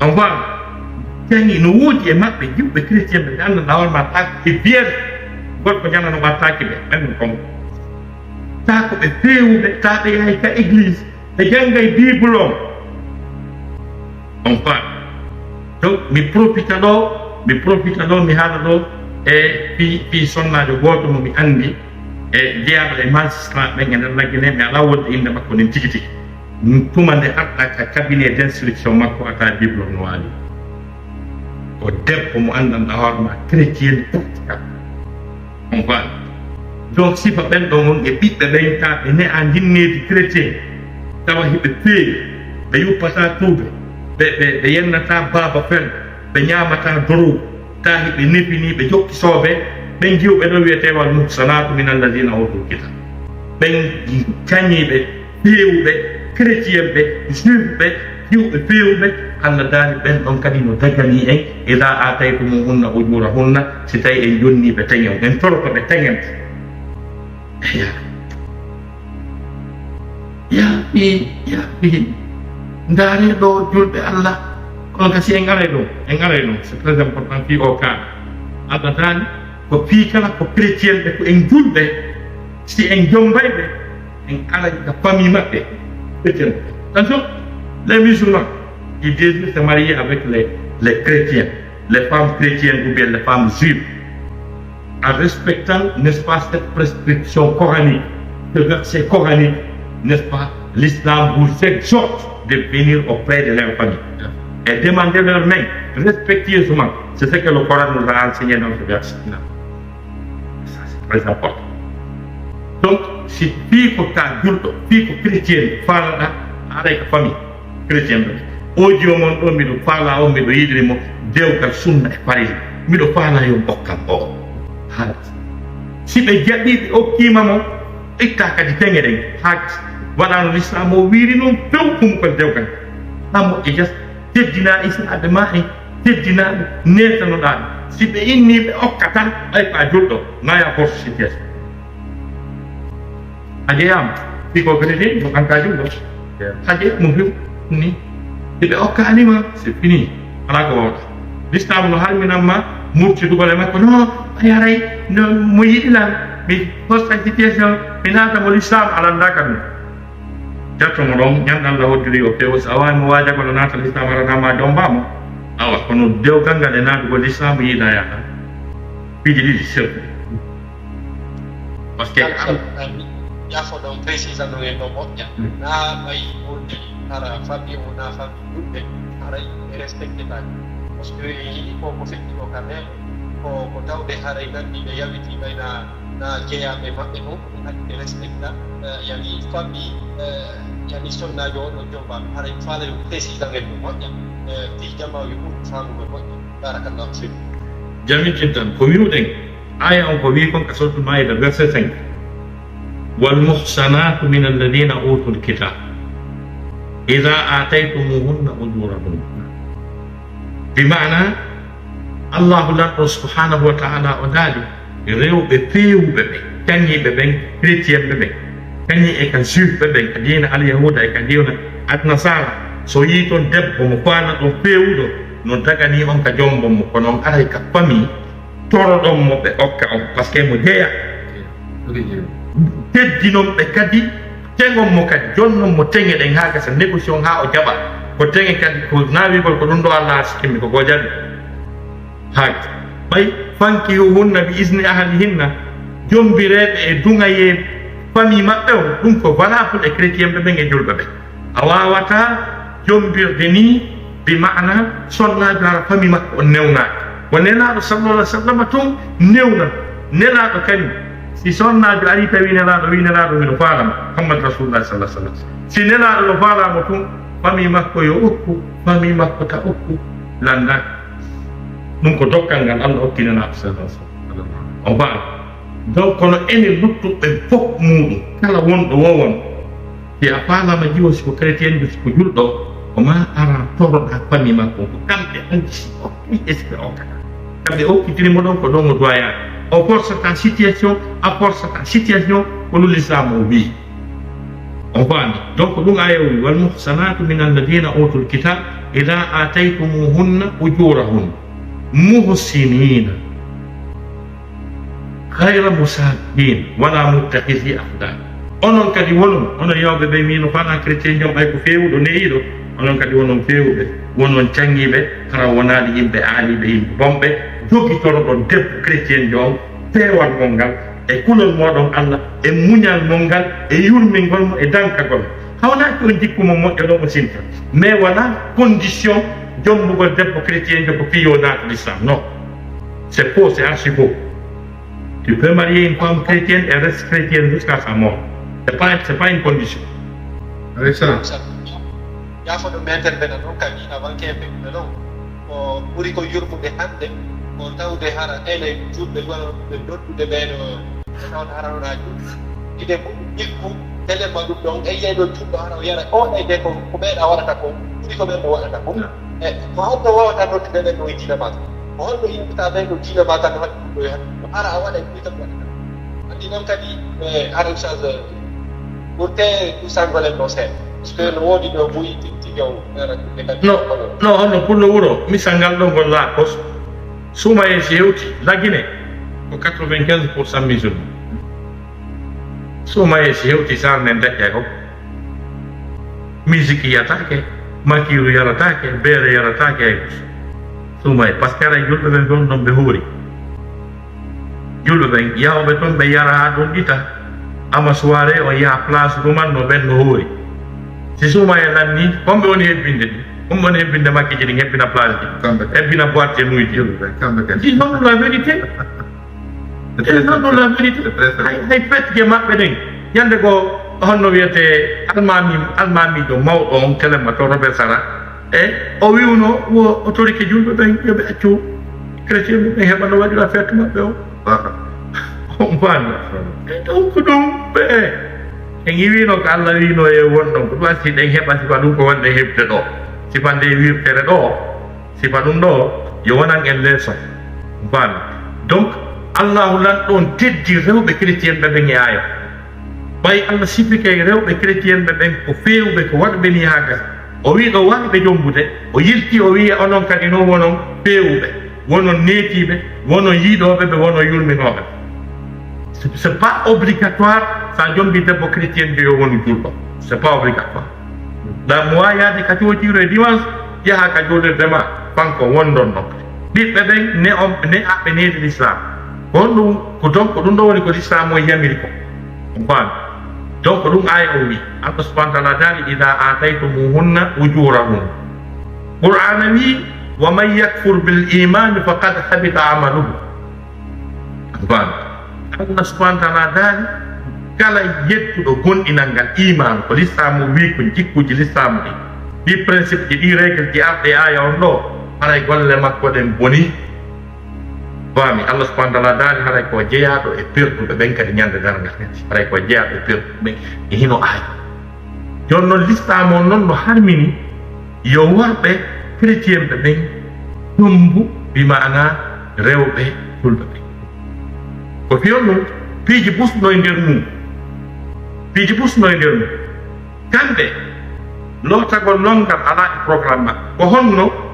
Speaker 1: on baawi cañi no woodi e maɓɓe jiwɓe chrétien ɓe ɓe annda hoorema taako e vierge gorko janano wattaki ɓe ɓen kon taako ɓe feewuɓe taa ɓe yahay ka église ɓe janngay bible on baawi donc mi profita ɗo mi haala ɗo e fi sonnajo goto mo mi andi e jeyaɗo e magistrat ɓen e nder laggine mi ala wonde inde makko nen tigi tigi tuma nde arɗa ka cabinet d' instruction makko ata diplôme no waali ko debbo mo andanɗa hoorema chrétien pratical on faali donc sifa ɓen ɗo gon e ɓiɓɓe ɓen ta ɓe ne a jinnedi chrétien tawa hiɓe feewi ɓe yuppata tuuɓe ɓe yennata baaba fen ɓe ñamata dorow tahi ɓe nepini ɓe jokkisoɓe ɓen jiwɓe ɗo wiyete wal muhsanatu min alladina utul kitab ɓen cañiɓe feewuɓe chrétien ɓe juif ɓe jiwɓe feewuɓe Allah daari ɓen ɗon kadi no dagani en ida ataytumuhunna ujurahunna si tawi en jonniɓe teŋen en torotoɓe teŋen yaaɓi ndaare ɗo julɓe Allah kono kasi en garay ɗum c'est très important fi o cas Allah daani ko fii kala ko chrétien ɓe ko en julɓe si en jombayɓe en alay ka famille maɓɓe chrétien attention les musulmans ils désirent se marier avec les chrétiens les femmes chrétiennes ou bien les femmes juives en respectant n'est-ce pas cette prescription coranique ce verset coranique n'est-ce pas l'islam vous exhorte de venir auprès de leur famille et demander leur main respectueusement. C'est ce que le Coran nous a enseigné dans ce verset-là. Ça, c'est très important. Donc, si pico ta julto, pico chrétien, parla avec la famille chrétienne. Oggi o mon mi do parla o mi do yidrimo dewgal sunna e parisi. Mi do parla yo bokkam o. Si be jaɓi ɓe okkimamo itta kadi teŋeɗen haaki waɗano l'islam o wiiri noon pewkum ko dewgal amo e jas teddina isnaɓe ma en teddinaɓe netanoɗaɓe si ɓe inni ɓe okka tan ay ko a julɗo naya force situation a jeyama si ko crédit ɗo kanka julɗo a jeeya mo fiw ni si ɓe okkanima c'est fini ala ko wawta l'islam no harminanma murtidugol e makko non a yaray no mo yiɗilan mi posta situation mi naatamo l'islam alandaka ɗum jattomo ɗon ñande Allah hoddiri o fewo so a wawi mo wajago no naata l'islam aranama jombamo awa kono dewgal ngal e naatugo l'islam yiiɗa yaha piiji ɗiɗi surtout par ce que
Speaker 3: yafo ɗon précisa ɗon en ɗo moƴƴa na ɓayi wonde hara famille o na famille ɗuɗɓe haray ɓe respecté taki par ce que yiɗi ko ko feƴƴi o quand même ko tawɓe haray nandi ɓe yawiti ɓayna na jeeyaɓe maɓɓe ɗo ɗum hadi ɓe respecta yani famille yani sonnajo o ɗo jombaɓe haray faala yo précisa en ɗo moƴƴa fi jamma yo ɓurɗo famugo moƴƴa barakallahu fikum
Speaker 1: jami jiddan ko wiwɗen aya on ko wi kon ka suratul maida verset 5 wal muhsanatu min alladina utul kitab ida ataytumuhunna ujurahunna bimana allahu lanɗo subhanahu wa taala o daali rewɓe feewuɓe ɓe cañiɓe ɓen chrétien ɓe ɓen kañi e ka juif ɓe ɓen ka diina alyahuda e ka diina adnasara so yii toon debbo mo faana ɗon feewuɗo no dagani on ka jombon mo kono on aray ka famille toroɗon mo ɓe okka on par ce que mo jeeya teddinon ɓe kadi tegon mo kadi jonnon mo teŋe ɗen haa gasa négociation haa o jaɓa ko teŋe kadi ko naawigol ko ɗum ɗo Allah sikkinmi ko gojaɓe haaki ɓay fankihuhunna bi isni ahlihinna jombireɓe e duŋaye famille maɓɓe o ɗum ko valable e chrétien ɓe ɓen e julɓe ɓe a wawata jombirde ni bi maana sonnaɓe ara fami makko o newnaaki wo nelaɗo sallallah alih w sallam toon newna nelaɗo kañum si sonnajo ari tawi nelaɗo wi nelaɗo miɗo faalama Muhammad rasulullah sallah sallam si nelaɗo no faalama toon fami makko yo okku fami makko ta okku landaki ɗum ko dokkal ngal Allah hokki nelaɗo sallah sallam on faam donc kono ene luttuɓe fof muɗum kala wonɗo wowon si a faalama jiwo siko chrétien jo siko julɗo oma ara toroɗa fami makko ko kamɓe andi si okki esprit o kata kamɓe okkitirimo ɗon ko ɗon o doyani o forçata situation a forçata situation kono l'islam o wi on faami donc ɗum aya o wi wal muhsanatu min alladina utul kitab ida ataytumuhunna ujurahunna muhsinina hayra musakin wala muttakhisi ahdan onon kadi wonon onon yawɓe ɓe mino fana chrétien jom ɓay ko fewuɗo neyiɗo onon kadi wonon fewuɓe wonon cangiɓe hara wonaɗi yimɓe aaliɓe yimɓe bomɓe jogitoroɗon debbo chrétien jo pewal mol ngal e kulol moɗon Allah e muñal mol ngal e yurmingol mo e dankagol hawnaki on jikkumo moƴƴo ɗo mo sinta mais wala condition jombugol debbo chrétien jo ko fiyo nato l'islam non c'est faux, c'est archi faux. Tu peux marier une femme chrétienne et reste chrétienne jusqu'à sa mort. C'est pas une condition.
Speaker 2: Alexandre.
Speaker 3: Ya fo ɗum intervena noon kadi avant kemɓe non ko ɓuri ko yurmude hande ko tawde hara ene julɓe ɓe doddude ɓeɗo tawde haranoɗa julɓe ide jikku telema ɗum ɗon e yeyɗo julɗo hara o yara o ede ko ɓeeɗa waɗata ko ɓuri ko ɓeɗo waɗata ko e ko holno wawata noddude ɓen ɗo e diina ma ko holno invita ɓen ɗo diina ma tan waɗi ɗum ɗo e hande ara a waɗa ɓuri tan waɗata andi noon kadi ara Oustaz ɓurte usangolen ɗo seeɗa parce que no woodi ɗo buyi
Speaker 1: no hono pullo wuro misangal ɗo ngol laakos suma e si hewti la Guinée ko 95% musulman suma e si hewti sarne deƴƴa ko musique yiyatake makiru yaratake beere yaratake ay suma e par ce que ara julɓe ɓen gon ɗon ɓe hoori julɓe ɓen yawɓe toon ɓe yara ha ɗon ɗita ama soirée on yaha place ɗuman no ɓen no hoori si suma e lanni komɓe woni hebbinde ɗi ɗum woni hebbinde makkiji ɗi hebbina place ɗi hebbina boîte e nuyji ɗi non la vérité c'est non la vérité hay fetke maɓɓe ɗen yande ko honno wiyete almamijo mawɗo on telema to Robert Sara e o wiwno wo autorité julɓe ɓen yoɓe accu chrétien ɓe ɓen heɓa no waɗira fête maɓɓe o on faami donc ɗum ɓe en yiwino ko Allah wino e wonɗon ko ɗum asi ɗen heɓa sifa ɗum ko wonde heɓde ɗo sifa nde wirtere ɗo sifa ɗum ɗo yo wonan en leeson faami donc Allahu lan ɗon teddi rewɓe chrétien ɓe ɓen e aya ɓay Allah sifike rewɓe chrétien ɓe ɓen ko fewɓe ko waɗɓe ni ha gasa o wi ɗo waɗɓe jombude o yilti o wiya onon kadi no wonon fewɓe wonon neetiɓe wonon yiiɗoɓe ɓe wonon yurminoɓe c'est pas obligatoire sa jombi debbo chrétien jo yo woni julɗo c'est pas obligatoire da mo wawi yaade ka cotiro e dimanche yaha ka jolirdema fanko wondon ɗon ɓiɓɓe ɓen ne aɓɓe needi l'islam on ɗum ko donc ɗum ɗo woni ko l'islam o yamiri ko on faami donc ɗum aya o wi Allah subahana taala dali ida ataytumuhunna ujurahum qur'ana wi wa man yakfur bil imani faqad habita amaluhu on faami Allah subahana taala dali kala yettuɗo gonɗinal ngal iman ko l'islam wi ko jikkuji l'islam ɗi ɗi principe ji ɗi règle ji arɗe aya on ɗo haray golle makko ɗen boni faami Allah subahana taala daali haray ko jeeyaɗo e perduɓe ɓen kadi ñande dargal haray ko jeeyaɗo e perduɓe ɓen e hino aya joni noon l'islam on noon no harmini yo worɓe chrétien ɓe ɓen ɗombu bimana rewɓe fulɓe ɓen ko fiyon ɗum piiji pusno e nder mum piiji pusno e nder mum kamɓe lootagol longal ala e programme maɓɓe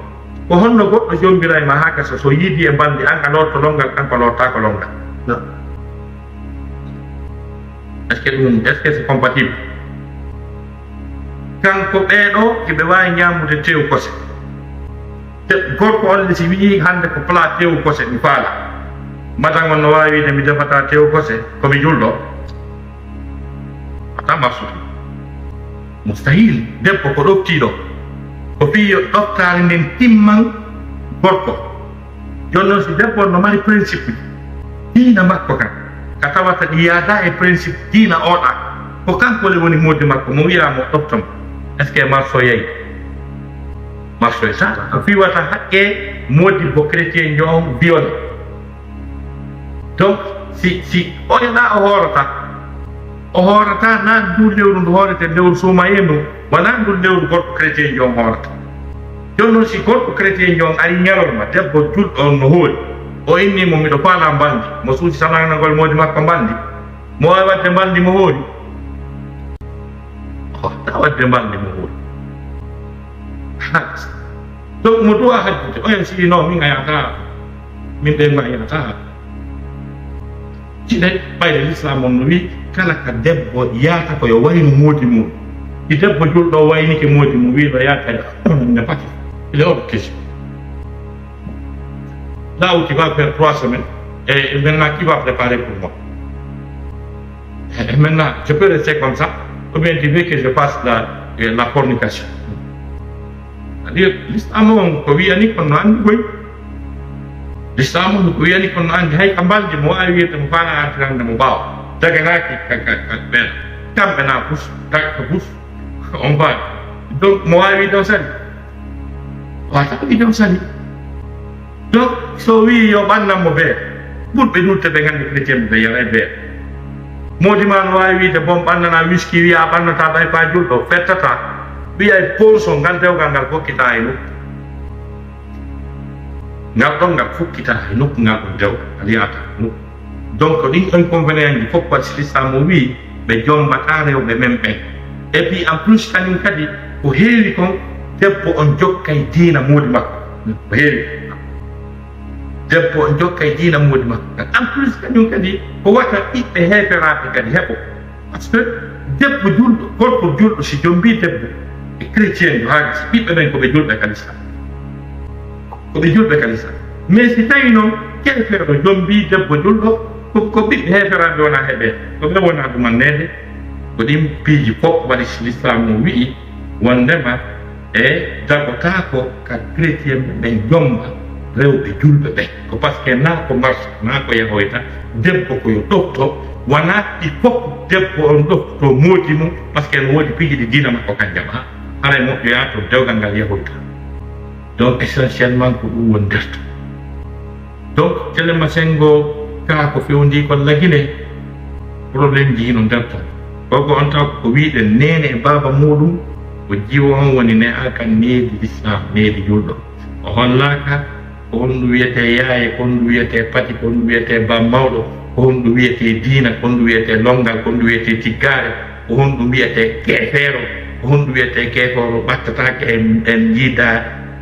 Speaker 1: ko honno goɗɗo jombira e ma ha gasa so yiidi e balɗe an a lotto longal kanko lottako longal est ce que c'est compatible kanko ɓeeɗo eɓe wawi ñamude tew kose gorko olle si wii hande ko plat tew kose mi faala madan on no wawi wiide mi defata tew kose komi julɗo ata marsude mustahil debbo ko ɗoftiɗo ko fi yo doftare nden timman gorko jonnon si debbo no mari principe diina makko kan ka tawata ɗi yaada e principe diina oɗa ko kanko le woni modi makko mo wiyamo ɗoftom est ce que marso yeyi marso e sa ko fi wata haqqe modi bo chrétien ñoo viole donc si oyeɗa o hoorata na ndu lewru ndu hoorete lewru suumayendu wona ndu lewru gorko chrétien jon hoorata jonnon si gorko chrétien jon ari ñalolma debbo julɗo on no hooli o innimo miɗo faala mbaldi mo suusi sananagol modi makko mbaldi mo wawi wadde mbaldi mo hooli ta wadde mbaldi mo hooli donc mo duwa haddude oyen sii non min a yahata min ɓen ma yahata ciɗe ɓayde l'islam on no wi kala ka debbo yaata koyo wayno moodi mum i debbo julɗo waynike moodi mum wiɗo yaata ne pati il est hors de question. Là où tu vas faire 3 semaines, et maintenant qui va préparer pour moi? Et maintenant, je peux rester comme ça, ou bien tu veux que je fasse la fornication? C'est-à-dire, l'islam ko wiyani kono andi boy. L'islam ko wiyani kono andi hay kambaldi mo wawi wiyde mo fana antirande mo bawa. Daganaki ka ɓen kamɓe na pus takka pus on va donc mo wawi ɗon sali wata wi ɗon sali donc so wi yo ɓannanmo beer ɓurɓe ɗutte ɓe gandi chrétien ɓe yara e beer modi ma no wawi wiide bon ɓannana wiski wiya ɓannata ɓay pa julɗo fettata wiya e porson ngal dewgal ngal fokkita e nokku ngal ɗon ngal fokkita e nokku ngal ɗon dewgal ngal yata nokku donc ɗin inconvénient ji fof waɗi l'islam o wi ɓe jombata rewɓe men ɓen et puis en plus kañum kadi ko heewi kon debbo on jokkay diina moodi makko ko heewi debbo on jokkay diina moodi makko en plus kañum kadi ko wata ɓiɓɓe heeferaɓe kadi heɓo par ce que debbo julɗo gorko julɗo si jombi debbo e chrétien jo haali si ɓiɓɓe ɓen koɓe julɓe kadi sa koɓe julɓe kadi sa mais si tawi noon keefeeɗo jombi debbo julɗo ko ɓiɓɓe heeferaɓe wona heɓe ko ɓe wona ɗumannede ko ɗin piiji fof waɗi l'islam o wi'i wondema e dagotako ka chrétien ɓen jomba rewɓe julɓe ɓe ko par ce que na ko marche na ko yahoyta debbo koyo ɗofto wona ɗi fof debbo on ɗofto moodi mum par ce que no woodi piiji ɗi diina makko kanjam ha haray moƴƴoya to dewgal ngal yahoyta donc essentiellement ko ɗum woni nderto donc telema sengo ka ko fewndi kon lagine probléme ji hino nder ton koko on taw ko wiide nene e baba muɗum ko jiwo on woni ne a kan needi l'islam needi julɗo o hollaka ko honɗum wiyete yaaye ko honɗum wiyete pati ko honɗum wiyete ba mawɗo ko honɗum wiyete diina ko honɗum wiyete longal ko honɗum wiyete tiggare ko honɗum wiyete keefeero ko honɗum wiyete keefeero ɓattatake en yiida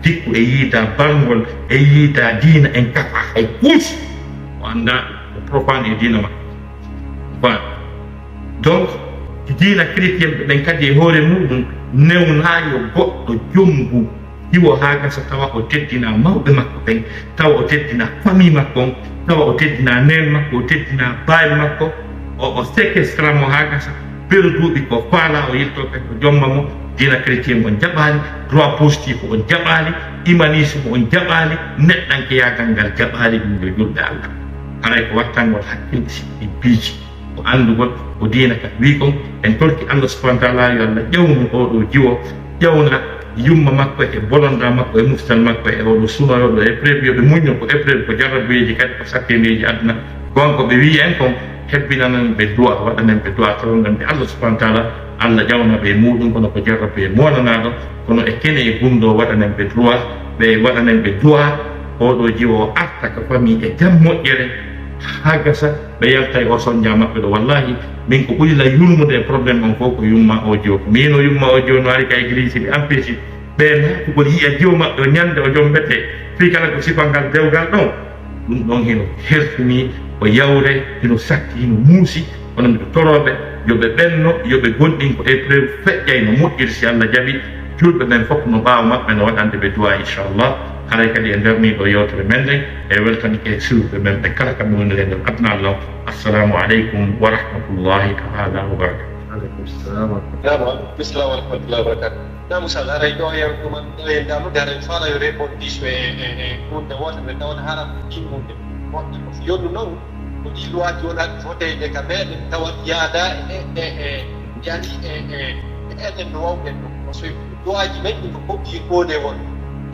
Speaker 1: dikku e yiida bangol e yiida diina en kafa hay puus o anda ko profane e diina ma voilà donc diina chrétien ɓe ɓen kadi e hoore muɗum newnayo goɗɗo jombu iwo ha gasa tawa o teddina mawɓe makko ɓen tawa o teddina famille makko on tawa o teddina nen makko o teddina baali makko o séquestramo ha gasa perduuɓi ko faala o yilto ɓe ko jomma mo diina chrétien on jaɓali droit positif on jaɓali humanisme on jaɓali neɗɗanke yagal ngal jaɓali ɗum yo julɓe allah haray ko wattangol hakkille e biiji ko andugol ko diina ka wi kon en torki allah subahana taala yo allah ƴewnu oɗo jiwo ƴewna yumma makko e bolonda makko e muftal makko e oɗo sunoyoɗo épreuve yoɓe muñno ko épreuve ko jarrabeji kadi ko sakkeneji aduna gonko ɓe wi en kon hebbinanan ɓe duwa waɗanen ɓe duwa taw gandi allah subahana taala allah ƴawna ɓe muɗum kono ko jarrabe e monanaɗo kono e kene e gumɗo waɗanen ɓe droit ɓe waɗanen ɓe duwa oɗo jiwo arta ko famille e jam moƴƴere ha gasa ɓe yalta e o soñdia maɓɓe ɗo wallahi min ko ɓurila yurmude e probléme on fof ko yumma o jiwo ko mino yumma o jiwo no ari ka église ɓe empêche ɓe natugol yiya jiwo maɓɓe o ñande o jombete fi kala ko sifangal dewgal ɗon ɗum ɗon hino hertini o yawre hino sakki hino muusi kono mbiɗo toroɓe yoɓe ɓenno yoɓe gonɗin ko épreuve feƴƴay no moƴƴiri si allah jaaɓi julɓe ɓen fof no ɓaawa maɓɓe no waɗande ɓe duwa inchallah haray kadi e nderniɗo yewtere men ɗen e weltanike e suuɓe men ɓe kala kamɓe wonire nder aduna allah assalamu aleykum wa rahmatullahi taala wa barakatuh.
Speaker 2: Aleykum salam.
Speaker 3: Bismillah wa rahmatullahi wa barakatuh. namusa aray ɗo yewɗo man ɗo e ndamude aray faala yo répondis e hunde wotere ɓe tawana haram timmude moƴƴi ko yonnu noon ko ɗi luwaji wonaki fotede ka meɗen tawa yaada yani enen no wawɗen ɗum par ce que luwaji men ɗi ko hobɓi kode won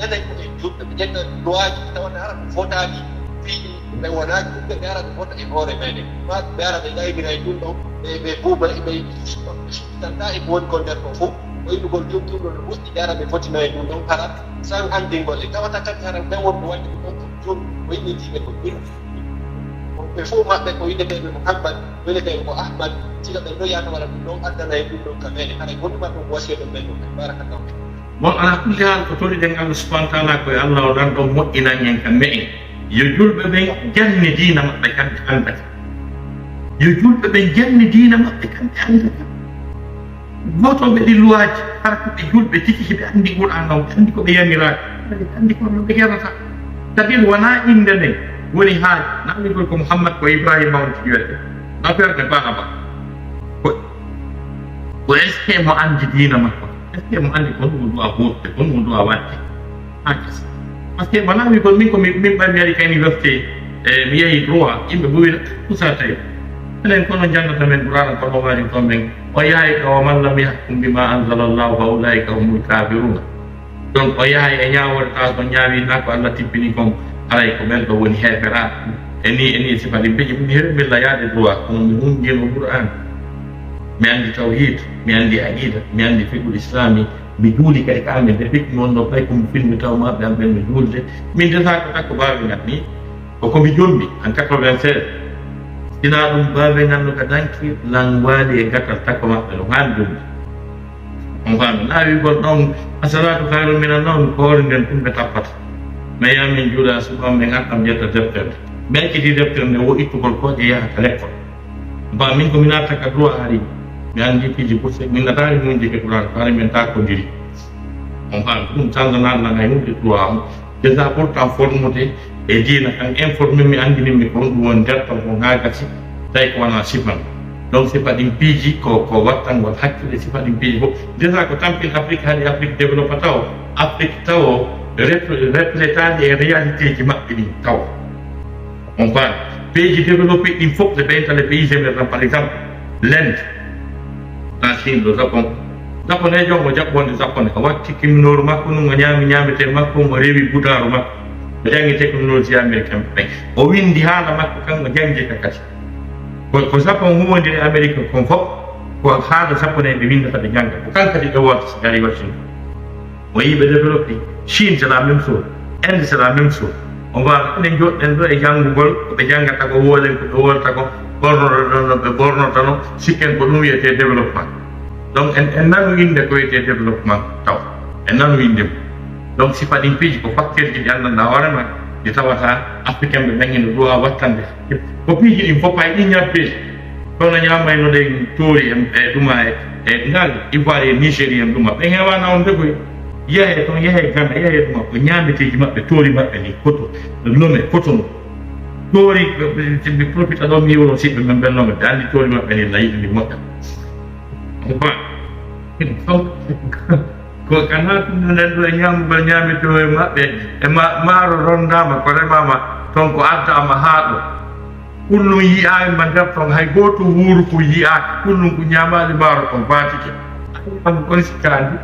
Speaker 3: enen ko e julɓe ɓe ƴetta luwaji tawana hara ko fotaki fiiɗi ɓe wona julɓe ɓe ara ɓe fota e hoore meɗen ma ɓe ara ɓe ɗaymira e ɗum ɗo ɓe buuba ɓe sutanta e ko woni ko nder ɗo fof o yimɓegol jomtuɗo no moƴƴi ɓe ara ɓe fotina e ɗum ɗon hara san andingol e tawata kadi hara ɓe wonɓe wadde ɗum ɗon ko jom o yimɓitiɓe ko ɗum ɓe fof maɓɓe ko wiyeteɓe Muhammad wiyeteɓe ko Ahmad sila ɓe ɗo yata waɗa ɗum ɗon addana e ɗum ɗon ka meɗen haɗa gonɗuma ɗum wasiya ɗum ɓen ɗum barakallah
Speaker 1: bon ala kulli hal ko toriɗen Allah subhanahu wa taala koye Allah o ɗan ɗon moƴƴinan en kamɓe en yo julɓe ɓen janni diina maɓɓe kamɓe andata yo julɓe ɓen janni diina maɓɓe kamɓe andata gotoɓe ɗi luwaji hara ko ɓe julɓe tiki hiɓe andi Qur'an o ɓe andi ko ɓe yamiraki ɓe andi kono ɓe gerata c'est-à-dire wona inde nden woni haaji namigol ko Muhammad ko Ibrahima on tigi wiyete na ferde ba aba ko est ce que mo andi diina makko est ce que mo andi ko ɗum duwa ɓurde ko ɗum duwa wadde ha kesa par ce que wanami kon min komin ɓammi America université mi yeehi droit yimɓe bo wina Oustaz Taibo enen kono jannata men Qur'ana kono waari toon ɓen o yahay ka wa man lam yahkum bima anzala llahu fa ulaika humul kafiruna donc o yahay e ñawol ta ko ñaawina ko Allah tippini kon aray ko ɓen ɗo woni heeferaɓe eni sifati beji mi heewi mbilla yaade droit kono mi hunngino Qur'an mi anndi tawhid mi anndi aqida mi anndi fiqhul islami mi juuli kadi kamɓe nde fikki noon ɗo fay komi filmi taw maɓɓe am ɓen mi juulde min desa ko takko baawi ngat ni komi jombi en 96 sina ɗum baawe nganno ka danki lan waali e gatal takko maɓɓe no haani jombi on faami naawi gon ɗon asalatu hayru minan nawm ko hoore nden ɗum ɓe tappata mais yamin juuɗa suɓam ɓe gantam ƴetta deftere ɓe ekkiti deftere nde wo ittugol kooƴe yahata l'école ba min komi natta ka droit haari mi anndi piiji bourse min nataari muñde ke Qur'an haari min takkodiri on faami ɗum tandananɗan hay hunde droit on déjà pourtant formude e diina kan informé mi anndinimmi ko ɗum woni nder ton ko haa gasi tawi ko wona sipan donc sifa ɗin piiji ko wattangol hakkille sifa ɗin piiji fof déjà ko tampin Afrique haali Afrique développe taw Afrique taw reflétade e réalité ji maɓɓe ɗin taw on faami pays développé ɗin fof le ɓeyta les pays émergents par exemple l'Inde la Chine le Japon japonais jongo jaɓɓonde japonais o watti kimnoru makko num o ñamete makko mo rewi budaru makko o jangi technologie américain ɓen o windi haala makko kanko jangi ka kadi ko Japon humodiri Amérique kon fof ko haala japonais ɓe windata ɓe janga ko kankadi ɓe wonta so gari Washington o yiɓe développé Chine c'est la même chose Inde c'est la même chose on va enen joɗɗen ɗo e janngugol koɓe janngata ko woolen ko ɓe wolta ko ɓornoɗo ɗon ɓe ɓornotano sikken ko ɗum wiyete développement donc en nanu inde ko wiyete développement taw en nanu inde donc sifa ɗin piiji ko facteur ji ɗi anndanɗa hoorema ɗi tawata africain ɓe ɓen ene duwa wattande ko piiji ɗin fof hay ɗi ñabbe kono ñamayno ɗen toori e ɗuma e ngal Ivoire e Nigérie en ɗuma ɓen hewana on degoy yahe toon yahe Ghana yahe ɗuma ko ñameteji maɓɓe toori maɓɓe ni koto lome cotono toori mi profita ɗo mi yiwno siɓɓe men ɓennoɓe ɓe anndi toori maɓɓe ni layiɗi ndi moƴƴa ko kana nen ɗo e ñamugol ñamete e maɓɓe e maaro rondama ko remama toon ko addama haa ɗo kullum yiyama nder toon hay goto wuuru ko yiyaka kullum ko ñamaɗi maaro kon batike am kon sikkandi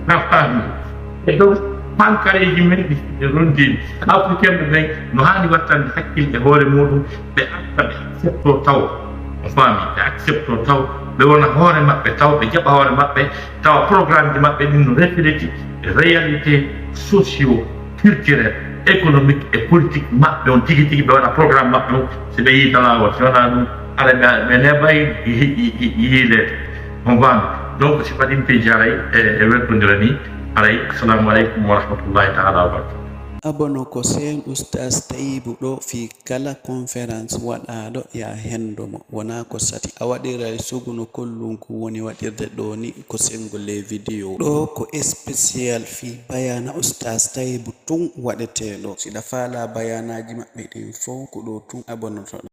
Speaker 1: nafami e dow hankareji men ɗi e rondini africain ɓe ɓen no hani wattande hakkille hoore muɗum ɓe arta ɓe accepto taw o faami ɓe accepto taw ɓe wona hoore maɓɓe taw ɓe jaɓa hoore maɓɓe tawa programme ji maɓɓe ɗin no refléti réalité socio culturel économique et politique maɓɓe on tigi tigi ɓe waɗa programme maɓɓe o so ɓe yii talawol si wona ɗum ara ɓe neɓay yiilede on faami donc si faɗin piiji aray e weltodira ni aray assalamu aleykum wa rahmatullahi taala wa barakatu
Speaker 4: abono ko sen Oustaz Taibo ɗo fi kala conférence waɗaɗo ya hendomo wona ko sati a waɗira suguno kollunku woni waɗirde ɗo ni ko sengol les vidéo ɗo ko spécial fi bayana Oustaz Taibo tun waɗeteɗo siɗa faala bayanaji maɓɓe ɗin fof ko ɗo tun abonoto